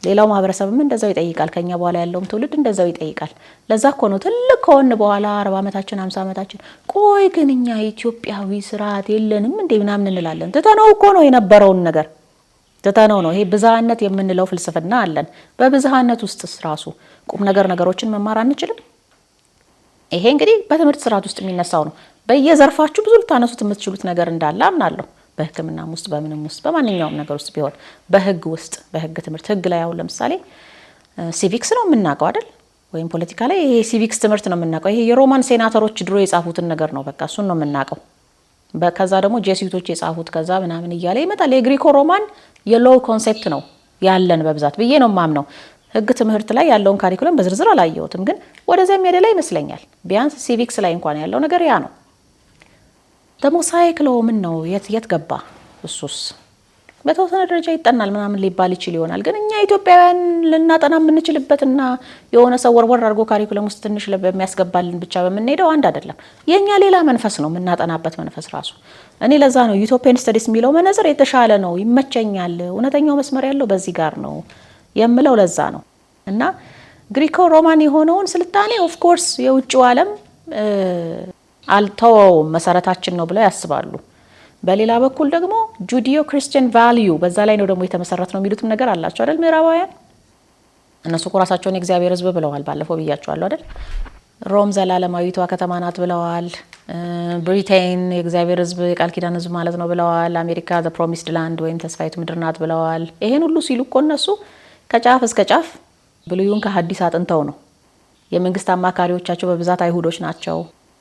Speaker 1: ሌላው ማህበረሰብም እንደዛው ይጠይቃል። ከኛ በኋላ ያለውም ትውልድ እንደዛው ይጠይቃል። ለዛ እኮ ነው ትልቅ ከሆነ በኋላ 40 ዓመታችን 50 ዓመታችን ቆይ ግን እኛ ኢትዮጵያዊ ስርዓት የለንም እንዴ ምናምን እንላለን። ትተነው እኮ ነው የነበረውን ነገር ትተነው ነው። ይሄ ብዝሃነት የምንለው ፍልስፍና አለን። በብዝሃነት ውስጥ ራሱ ቁም ነገሮችን መማር አንችልም? ይሄ እንግዲህ በትምህርት ስርዓት ውስጥ የሚነሳው ነው። በየዘርፋችሁ ብዙ ልታነሱት የምትችሉት ነገር እንዳለ አምናለሁ። በሕክምናም ውስጥ በምንም ውስጥ በማንኛውም ነገር ውስጥ ቢሆን በህግ ውስጥ በህግ ትምህርት ህግ ላይ አሁን ለምሳሌ ሲቪክስ ነው የምናውቀው አይደል? ወይም ፖለቲካ ላይ ይሄ ሲቪክስ ትምህርት ነው የምናውቀው። ይሄ የሮማን ሴናተሮች ድሮ የጻፉትን ነገር ነው በቃ እሱን ነው የምናውቀው። ከዛ ደግሞ ጄሱቶች የጻፉት ከዛ ምናምን እያለ ይመጣል። የግሪኮ ሮማን የሎው ኮንሴፕት ነው ያለን በብዛት ብዬ ነው የማምነው። ህግ ትምህርት ላይ ያለውን ካሪኩለም በዝርዝር አላየሁትም፣ ግን ወደዚያ የሚያደላ ይመስለኛል። ቢያንስ ሲቪክስ ላይ እንኳን ያለው ነገር ያ ነው። ደግሞ ሳይክሎ ምን ነው የት ገባ? እሱስ በተወሰነ ደረጃ ይጠናል ምናምን ሊባል ይችል ይሆናል። ግን እኛ ኢትዮጵያውያን ልናጠና የምንችልበትና የሆነ ሰው ወርወር አድርጎ ካሪኩለም ውስጥ ትንሽ በሚያስገባልን ብቻ በምንሄደው አንድ አይደለም። የኛ ሌላ መንፈስ ነው የምናጠናበት መንፈስ ራሱ። እኔ ለዛ ነው ዩቶፒያን ስተዲስ የሚለው መነጽር የተሻለ ነው፣ ይመቸኛል። እውነተኛው መስመር ያለው በዚህ ጋር ነው የምለው ለዛ ነው። እና ግሪኮ ሮማን የሆነውን ስልጣኔ ኦፍ ኮርስ የውጭው ዓለም አልተወውም መሰረታችን ነው ብለው ያስባሉ። በሌላ በኩል ደግሞ ጁዲዮ ክርስቲያን ቫልዩ በዛ ላይ ነው ደግሞ የተመሰረት ነው የሚሉትም ነገር አላቸው አይደል? ምዕራባውያን እነሱ እኮ ራሳቸውን የእግዚአብሔር ሕዝብ ብለዋል። ባለፈው ብያቸዋለሁ አይደል? ሮም ዘላለማዊቷ ከተማ ናት ብለዋል። ብሪቴን የእግዚአብሔር ሕዝብ የቃል ኪዳን ሕዝብ ማለት ነው ብለዋል። አሜሪካ ዘ ፕሮሚስድ ላንድ ወይም ተስፋይቱ ምድር ናት ብለዋል። ይሄን ሁሉ ሲሉ እኮ እነሱ ከጫፍ እስከ ጫፍ ብሉይን ከሐዲስ አጥንተው ነው። የመንግስት አማካሪዎቻቸው በብዛት አይሁዶች ናቸው።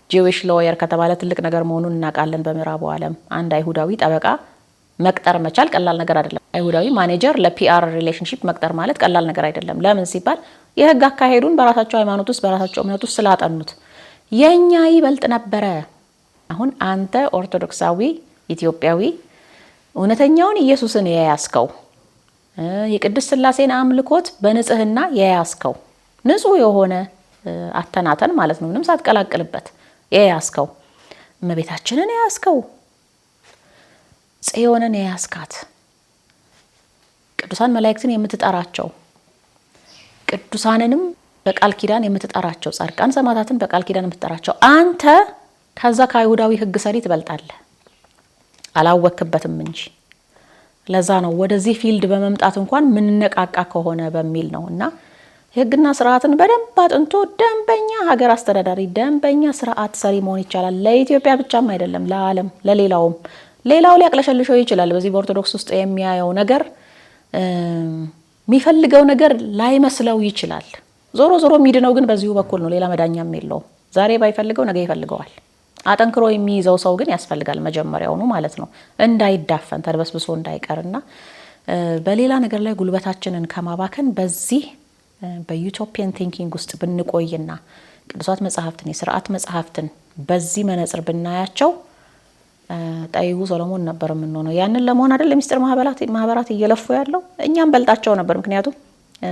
Speaker 1: ጂዊሽ ሎየር ከተባለ ትልቅ ነገር መሆኑን እናውቃለን። በምዕራቡ ዓለም አንድ አይሁዳዊ ጠበቃ መቅጠር መቻል ቀላል ነገር አይደለም። አይሁዳዊ ማኔጀር ለፒአር ሪሌሽንሺፕ መቅጠር ማለት ቀላል ነገር አይደለም። ለምን ሲባል የህግ አካሄዱን በራሳቸው ሃይማኖት ውስጥ በራሳቸው እምነት ውስጥ ስላጠኑት የኛ ይበልጥ ነበረ። አሁን አንተ ኦርቶዶክሳዊ ኢትዮጵያዊ እውነተኛውን ኢየሱስን የያዝከው የቅድስት ሥላሴን አምልኮት በንጽህና የያዝከው ንጹህ የሆነ አተናተን ማለት ነው ምንም ሳትቀላቅልበት የያዝከው እመቤታችንን የያዝከው ጽዮንን የያዝካት ቅዱሳን መላእክትን የምትጠራቸው ቅዱሳንንም በቃል ኪዳን የምትጠራቸው ጻድቃን ሰማዕታትን በቃል ኪዳን የምትጠራቸው አንተ ከዛ ከአይሁዳዊ ህግ ሰሪ ትበልጣለህ። አላወክበትም እንጂ ለዛ ነው ወደዚህ ፊልድ በመምጣት እንኳን ምንነቃቃ ከሆነ በሚል ነው። እና ህግና ስርዓትን በደንብ አጥንቶ ደንበኛ ሀገር አስተዳዳሪ ደንበኛ ስርዓት ሰሪ መሆን ይቻላል። ለኢትዮጵያ ብቻም አይደለም ለዓለም ለሌላውም። ሌላው ሊያቅለሸልሸው ይችላል። በዚህ በኦርቶዶክስ ውስጥ የሚያየው ነገር የሚፈልገው ነገር ላይመስለው ይችላል። ዞሮ ዞሮ የሚድነው ግን በዚሁ በኩል ነው። ሌላ መዳኛም የለውም። ዛሬ ባይፈልገው ነገ ይፈልገዋል። አጠንክሮ የሚይዘው ሰው ግን ያስፈልጋል መጀመሪያውኑ ማለት ነው፣ እንዳይዳፈን ተድበስብሶ እንዳይቀርና በሌላ ነገር ላይ ጉልበታችንን ከማባከን በዚህ በዩቶፒያን ቲንኪንግ ውስጥ ብንቆይና ቅዱሳት መጽሐፍትን የስርዓት መጽሐፍትን በዚህ መነጽር ብናያቸው ጠይቡ ሰሎሞን ነበር የምንሆነው። ያንን ለመሆን አይደል ለሚስጥር ማህበራት እየለፉ ያለው እኛም በልጣቸው ነበር። ምክንያቱም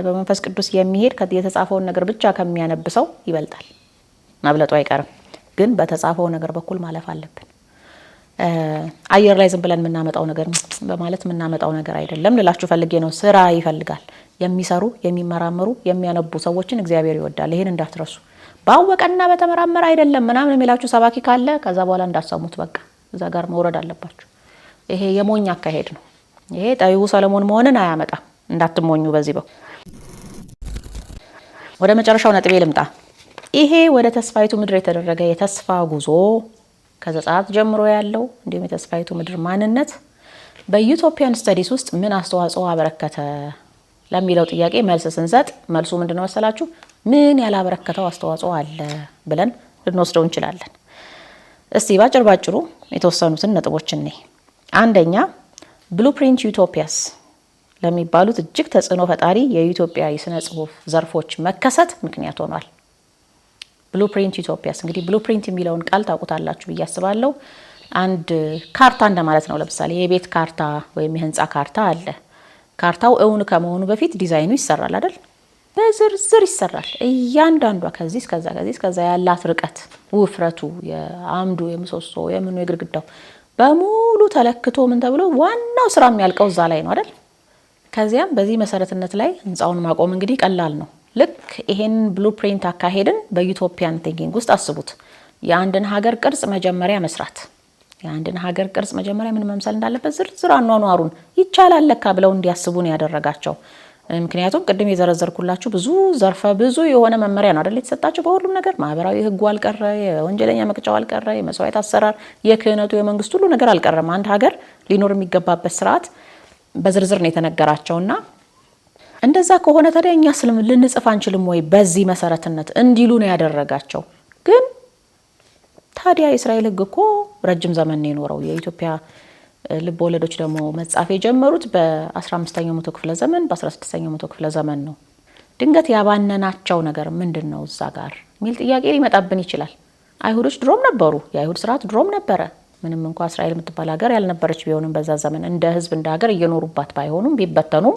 Speaker 1: በመንፈስ ቅዱስ የሚሄድ የተጻፈውን ነገር ብቻ ከሚያነብሰው ይበልጣል፣ መብለጡ አይቀርም። ግን በተጻፈው ነገር በኩል ማለፍ አለብን። አየር ላይ ዝም ብለን የምናመጣው ነገር በማለት የምናመጣው ነገር አይደለም ልላችሁ ፈልጌ ነው። ስራ ይፈልጋል። የሚሰሩ የሚመራመሩ የሚያነቡ ሰዎችን እግዚአብሔር ይወዳል። ይሄን እንዳትረሱ። ባወቀና በተመራመረ አይደለም ምናምን የሚላችሁ ሰባኪ ካለ ከዛ በኋላ እንዳሰሙት በቃ እዛ ጋር መውረድ አለባችሁ። ይሄ የሞኝ አካሄድ ነው። ይሄ ጠቢቡ ሰለሞን መሆንን አያመጣም። እንዳትሞኙ በዚህ ወደ መጨረሻው ነጥቤ ልምጣ። ይሄ ወደ ተስፋይቱ ምድር የተደረገ የተስፋ ጉዞ ከዘጸአት ጀምሮ ያለው እንዲሁም የተስፋይቱ ምድር ማንነት በዩቶፒያን ስተዲስ ውስጥ ምን አስተዋጽኦ አበረከተ ለሚለው ጥያቄ መልስ ስንሰጥ መልሱ ምንድነው መሰላችሁ? ምን ያላበረከተው አስተዋጽኦ አለ ብለን ልንወስደው እንችላለን። እስቲ ባጭሩ የተወሰኑትን ነጥቦች እኔ አንደኛ ብሉፕሪንት ዩቶፒያስ ለሚባሉት እጅግ ተጽዕኖ ፈጣሪ የኢትዮጵያ የሥነ ጽሑፍ ዘርፎች መከሰት ምክንያት ሆኗል። ብሉፕሪንት ዩቶፒያስ እንግዲህ ብሉፕሪንት የሚለውን ቃል ታውቁታላችሁ ብዬ አስባለሁ። አንድ ካርታ እንደማለት ነው። ለምሳሌ የቤት ካርታ ወይም የህንፃ ካርታ አለ። ካርታው እውን ከመሆኑ በፊት ዲዛይኑ ይሰራል አይደል? በዝርዝር ይሰራል። እያንዳንዷ ከዚህ እስከዛ ያላት ርቀት፣ ውፍረቱ፣ የአምዱ፣ የምሰሶ፣ የምኑ፣ የግድግዳው በሙሉ ተለክቶ ምን ተብሎ ዋናው ስራ የሚያልቀው እዛ ላይ ነው አይደል? ከዚያም በዚህ መሰረትነት ላይ ህንፃውን ማቆም እንግዲህ ቀላል ነው። ልክ ይሄን ብሉፕሪንት አካሄድን በዩቶፒያን ቲንኪንግ ውስጥ አስቡት። የአንድን ሀገር ቅርጽ መጀመሪያ መስራት፣ የአንድን ሀገር ቅርጽ መጀመሪያ ምን መምሰል እንዳለበት ዝርዝር አኗኗሩን ይቻላል ለካ ብለው እንዲያስቡ ነው ያደረጋቸው። ምክንያቱም ቅድም የዘረዘርኩላችሁ ዘርፈ ብዙ የሆነ መመሪያ ነው አይደል የተሰጣቸው በሁሉም ነገር። ማህበራዊ ህጉ አልቀረ፣ የወንጀለኛ መቅጫው አልቀረ፣ የመስዋዕት አሰራር፣ የክህነቱ፣ የመንግስቱ ሁሉ ነገር አልቀረም። አንድ ሀገር ሊኖር የሚገባበት ስርዓት በዝርዝር ነው የተነገራቸውና እንደዛ ከሆነ ታዲያ እኛ ልንጽፍ አንችልም ወይ በዚህ መሰረትነት እንዲሉ ነው ያደረጋቸው። ግን ታዲያ የእስራኤል ህግ እኮ ረጅም ዘመን ነው የኖረው። የኢትዮጵያ ልብ ወለዶች ደግሞ መጻፍ የጀመሩት በ15ኛው መቶ ክፍለ ዘመን በ16ኛው መቶ ክፍለ ዘመን ነው። ድንገት ያባነናቸው ነገር ምንድነው እዛ ጋር ሚል ጥያቄ ሊመጣብን ይችላል። አይሁዶች ድሮም ነበሩ። የአይሁድ ስርዓት ድሮም ነበረ። ምንም እንኳን እስራኤል የምትባል ሀገር ያልነበረች ቢሆንም በዛ ዘመን እንደ ህዝብ እንደ ሀገር እየኖሩባት ባይሆኑም ቢበተኑም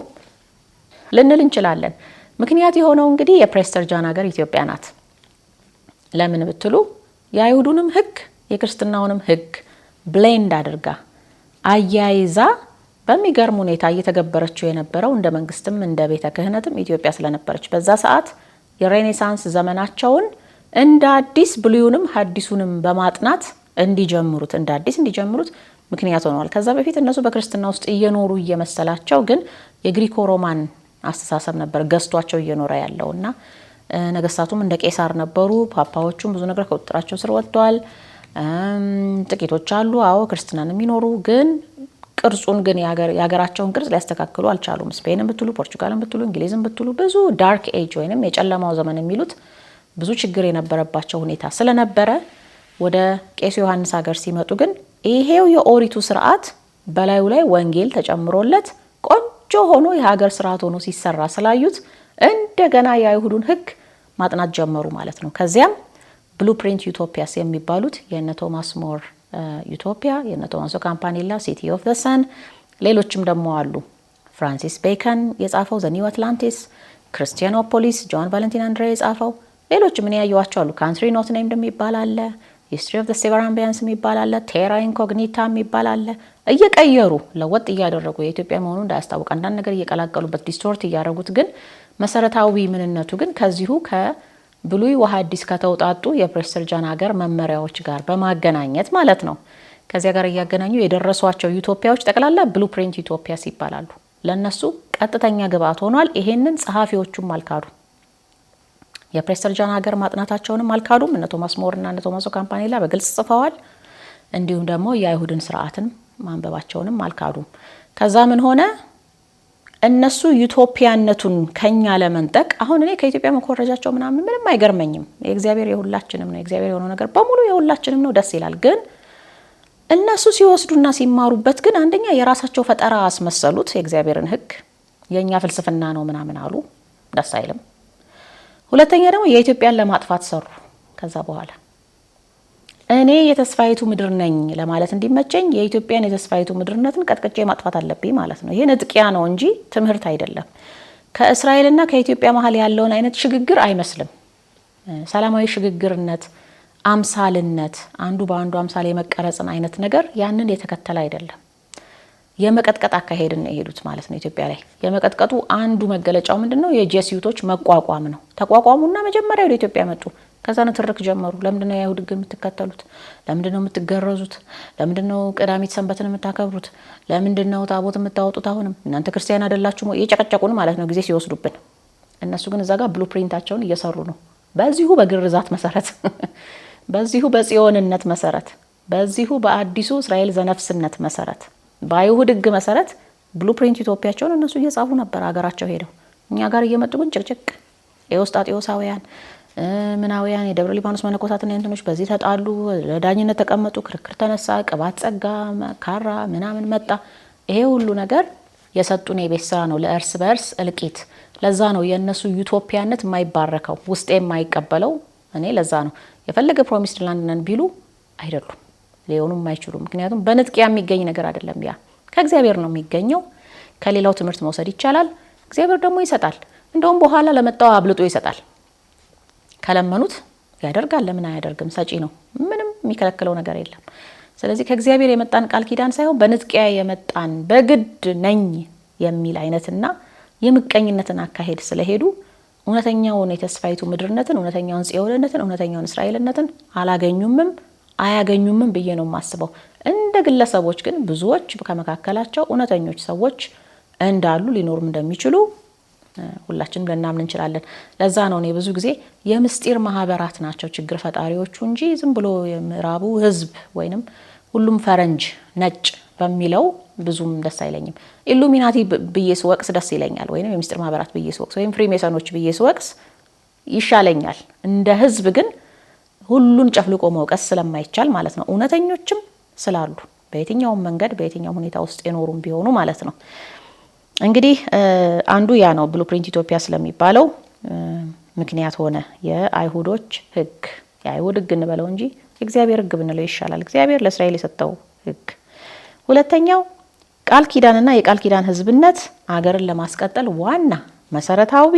Speaker 1: ልንል እንችላለን። ምክንያት የሆነው እንግዲህ የፕሬስተር ጃን ሀገር ኢትዮጵያ ናት። ለምን ብትሉ የአይሁዱንም ህግ የክርስትናውንም ህግ ብሌንድ አድርጋ አያይዛ በሚገርም ሁኔታ እየተገበረችው የነበረው እንደ መንግስትም እንደ ቤተ ክህነትም ኢትዮጵያ ስለነበረች በዛ ሰዓት የሬኔሳንስ ዘመናቸውን እንደ አዲስ ብሉይንም ሐዲሱንም በማጥናት እንደ አዲስ እንዲጀምሩት ምክንያት ሆነዋል። ከዛ በፊት እነሱ በክርስትና ውስጥ እየኖሩ እየመሰላቸው ግን የግሪኮ ሮማን አስተሳሰብ ነበር ገዝቷቸው እየኖረ ያለውና ነገስታቱም እንደ ቄሳር ነበሩ። ፓፓዎቹም ብዙ ነገር ከቁጥጥራቸው ስር ወጥተዋል። ጥቂቶች አሉ አዎ ክርስትናን የሚኖሩ ግን ቅርጹን ግን የሀገራቸውን ቅርጽ ሊያስተካክሉ አልቻሉም። ስፔንን ብትሉ፣ ፖርቹጋልን ብትሉ፣ እንግሊዝን ብትሉ ብዙ ዳርክ ኤጅ ወይንም የጨለማው ዘመን የሚሉት ብዙ ችግር የነበረባቸው ሁኔታ ስለነበረ ወደ ቄስ ዮሐንስ ሀገር ሲመጡ ግን ይሄው የኦሪቱ ስርዓት በላዩ ላይ ወንጌል ተጨምሮለት ቆንጆ ሆኖ የሀገር ስርዓት ሆኖ ሲሰራ ስላዩት እንደገና የአይሁዱን ህግ ማጥናት ጀመሩ ማለት ነው። ከዚያም ብሉፕሪንት ዩቶፒያስ የሚባሉት የነ ቶማስ ሞር ዩቶፒያ፣ የነ ቶማስ ካምፓኔላ ሲቲ ኦፍ ዘ ሰን፣ ሌሎችም ደግሞ አሉ። ፍራንሲስ ቤከን የጻፈው ዘ ኒው አትላንቲስ፣ ክርስቲያኖፖሊስ ጆን ቫለንቲን አንድሬ የጻፈው፣ ሌሎችም ምን ያዩዋቸው አሉ። ካንትሪ ኖት ኔም እንደሚባል አለ፣ ሂስትሪ ኦፍ ዘ ሴቨራምቢያንስ የሚባል አለ፣ ቴራ ኢንኮግኒታ የሚባል አለ። እየቀየሩ ለወጥ እያደረጉ የኢትዮጵያ መሆኑ እንዳያስታውቅ አንዳንድ ነገር እየቀላቀሉበት ዲስቶርት እያደረጉት ግን መሰረታዊ ምንነቱ ግን ከዚሁ ከብሉይ ወሐዲስ ከተውጣጡ የፕሬስተር ጃን ሀገር መመሪያዎች ጋር በማገናኘት ማለት ነው። ከዚያ ጋር እያገናኙ የደረሷቸው ዩቶፒያዎች ጠቅላላ ብሉፕሪንት ዩቶፒያስ ይባላሉ። ለነሱ ቀጥተኛ ግብአት ሆኗል። ይሄንን ጸሐፊዎቹም አልካዱ። የፕሬስተር ጃን ሀገር ማጥናታቸውንም አልካዱም። እነ ቶማስ ሞር እና እነ ቶማስ ካምፓኔላ በግልጽ ጽፈዋል። እንዲሁም ደግሞ የአይሁድን ስርዓትን ማንበባቸውንም አልካዱም። ከዛ ምን ሆነ? እነሱ ዩቶፒያነቱን ከኛ ለመንጠቅ አሁን እኔ ከኢትዮጵያ መኮረጃቸው ምንም አይገርመኝም። የእግዚአብሔር የሁላችንም ነው። የእግዚአብሔር የሆነው ነገር በሙሉ የሁላችንም ነው። ደስ ይላል። ግን እነሱ ሲወስዱና ሲማሩበት ግን አንደኛ የራሳቸው ፈጠራ አስመሰሉት። የእግዚአብሔርን ህግ የኛ ፍልስፍና ነው ምናምን አሉ። ደስ አይልም። ሁለተኛ ደግሞ የኢትዮጵያን ለማጥፋት ሰሩ። ከዛ በኋላ እኔ የተስፋይቱ ምድር ነኝ ለማለት እንዲመቸኝ የኢትዮጵያን የተስፋይቱ ምድርነትን ቀጥቅጬ ማጥፋት አለብኝ ማለት ነው። ይሄ ንጥቂያ ነው እንጂ ትምህርት አይደለም። ከእስራኤልና ከኢትዮጵያ መሀል ያለውን አይነት ሽግግር አይመስልም። ሰላማዊ ሽግግርነት አምሳልነት አንዱ በአንዱ አምሳል የመቀረጽን አይነት ነገር ያንን የተከተለ አይደለም። የመቀጥቀጥ አካሄድን ነው የሄዱት ማለት ነው። ኢትዮጵያ ላይ የመቀጥቀጡ አንዱ መገለጫው ምንድነው? የጄሱይቶች መቋቋም ነው። ተቋቋሙና መጀመሪያ ወደ ኢትዮጵያ መጡ። ከዛ ንትርክ ጀመሩ። ለምንድነው የአይሁድ ሕግ የምትከተሉት? ለምንድነው የምትገረዙት? ለምንድነው ቀዳሚት ሰንበትን የምታከብሩት? ለምንድነው ታቦት የምታወጡት? አሁንም እናንተ ክርስቲያን አይደላችሁም? የጨቀጨቁን ማለት ነው ጊዜ ሲወስዱብን። እነሱ ግን እዛ ጋር ብሉፕሪንታቸውን እየሰሩ ነው። በዚሁ በግርዛት መሰረት በዚሁ በጽዮንነት መሰረት በዚሁ በአዲሱ እስራኤል ዘነፍስነት መሰረት በአይሁድ ሕግ መሰረት ብሉፕሪንት ኢትዮጵያቸውን እነሱ እየጻፉ ነበር ሀገራቸው ሄደው። እኛ ጋር እየመጡ ግን ጭቅጭቅ የውስጣጤዎሳውያን ምናውያን የደብረ ሊባኖስ መነኮሳትና እንትኖች በዚህ ተጣሉ፣ ለዳኝነት ተቀመጡ፣ ክርክር ተነሳ፣ ቅባት ጸጋ ካራ ምናምን መጣ። ይሄ ሁሉ ነገር የሰጡን የቤት ስራ ነው ለእርስ በእርስ እልቂት። ለዛ ነው የእነሱ ዩቶፒያነት የማይባረከው ውስጤ የማይቀበለው። እኔ ለዛ ነው የፈለገ ፕሮሚስድ ላንድ ነን ቢሉ አይደሉም ሊሆኑም አይችሉም። ምክንያቱም በንጥቂያ የሚገኝ ነገር አይደለም። ያ ከእግዚአብሔር ነው የሚገኘው። ከሌላው ትምህርት መውሰድ ይቻላል። እግዚአብሔር ደግሞ ይሰጣል። እንደውም በኋላ ለመጣው አብልጦ ይሰጣል። ከለመኑት ያደርጋል። ለምን አያደርግም? ሰጪ ነው። ምንም የሚከለክለው ነገር የለም። ስለዚህ ከእግዚአብሔር የመጣን ቃል ኪዳን ሳይሆን በንጥቂያ የመጣን በግድ ነኝ የሚል አይነትና የምቀኝነትን አካሄድ ስለሄዱ እውነተኛውን የተስፋይቱ ምድርነትን፣ እውነተኛውን ጽዮንነትን፣ እውነተኛውን እስራኤልነትን አላገኙምም አያገኙምም ብዬ ነው የማስበው። እንደ ግለሰቦች ግን ብዙዎች ከመካከላቸው እውነተኞች ሰዎች እንዳሉ ሊኖሩም እንደሚችሉ ሁላችንም ልናምን እንችላለን። ለዛ ነው እኔ ብዙ ጊዜ የምስጢር ማህበራት ናቸው ችግር ፈጣሪዎቹ እንጂ ዝም ብሎ የምዕራቡ ሕዝብ ወይንም ሁሉም ፈረንጅ ነጭ በሚለው ብዙም ደስ አይለኝም። ኢሉሚናቲ ብዬ ስወቅስ ደስ ይለኛል፣ ወይንም የምስጢር ማህበራት ብዬ ስወቅስ ወይም ፍሪሜሰኖች ብዬ ስወቅስ ይሻለኛል። እንደ ሕዝብ ግን ሁሉን ጨፍልቆ መውቀስ ስለማይቻል ማለት ነው። እውነተኞችም ስላሉ በየትኛውም መንገድ በየትኛውም ሁኔታ ውስጥ የኖሩም ቢሆኑ ማለት ነው። እንግዲህ አንዱ ያ ነው ብሉፕሪንት ኢትዮጵያ ስለሚባለው ምክንያት ሆነ። የአይሁዶች ሕግ የአይሁድ ሕግ እንበለው እንጂ የእግዚአብሔር ሕግ ብንለው ይሻላል። እግዚአብሔር ለእስራኤል የሰጠው ሕግ። ሁለተኛው ቃል ኪዳንና የቃል ኪዳን ሕዝብነት አገርን ለማስቀጠል ዋና መሰረታዊ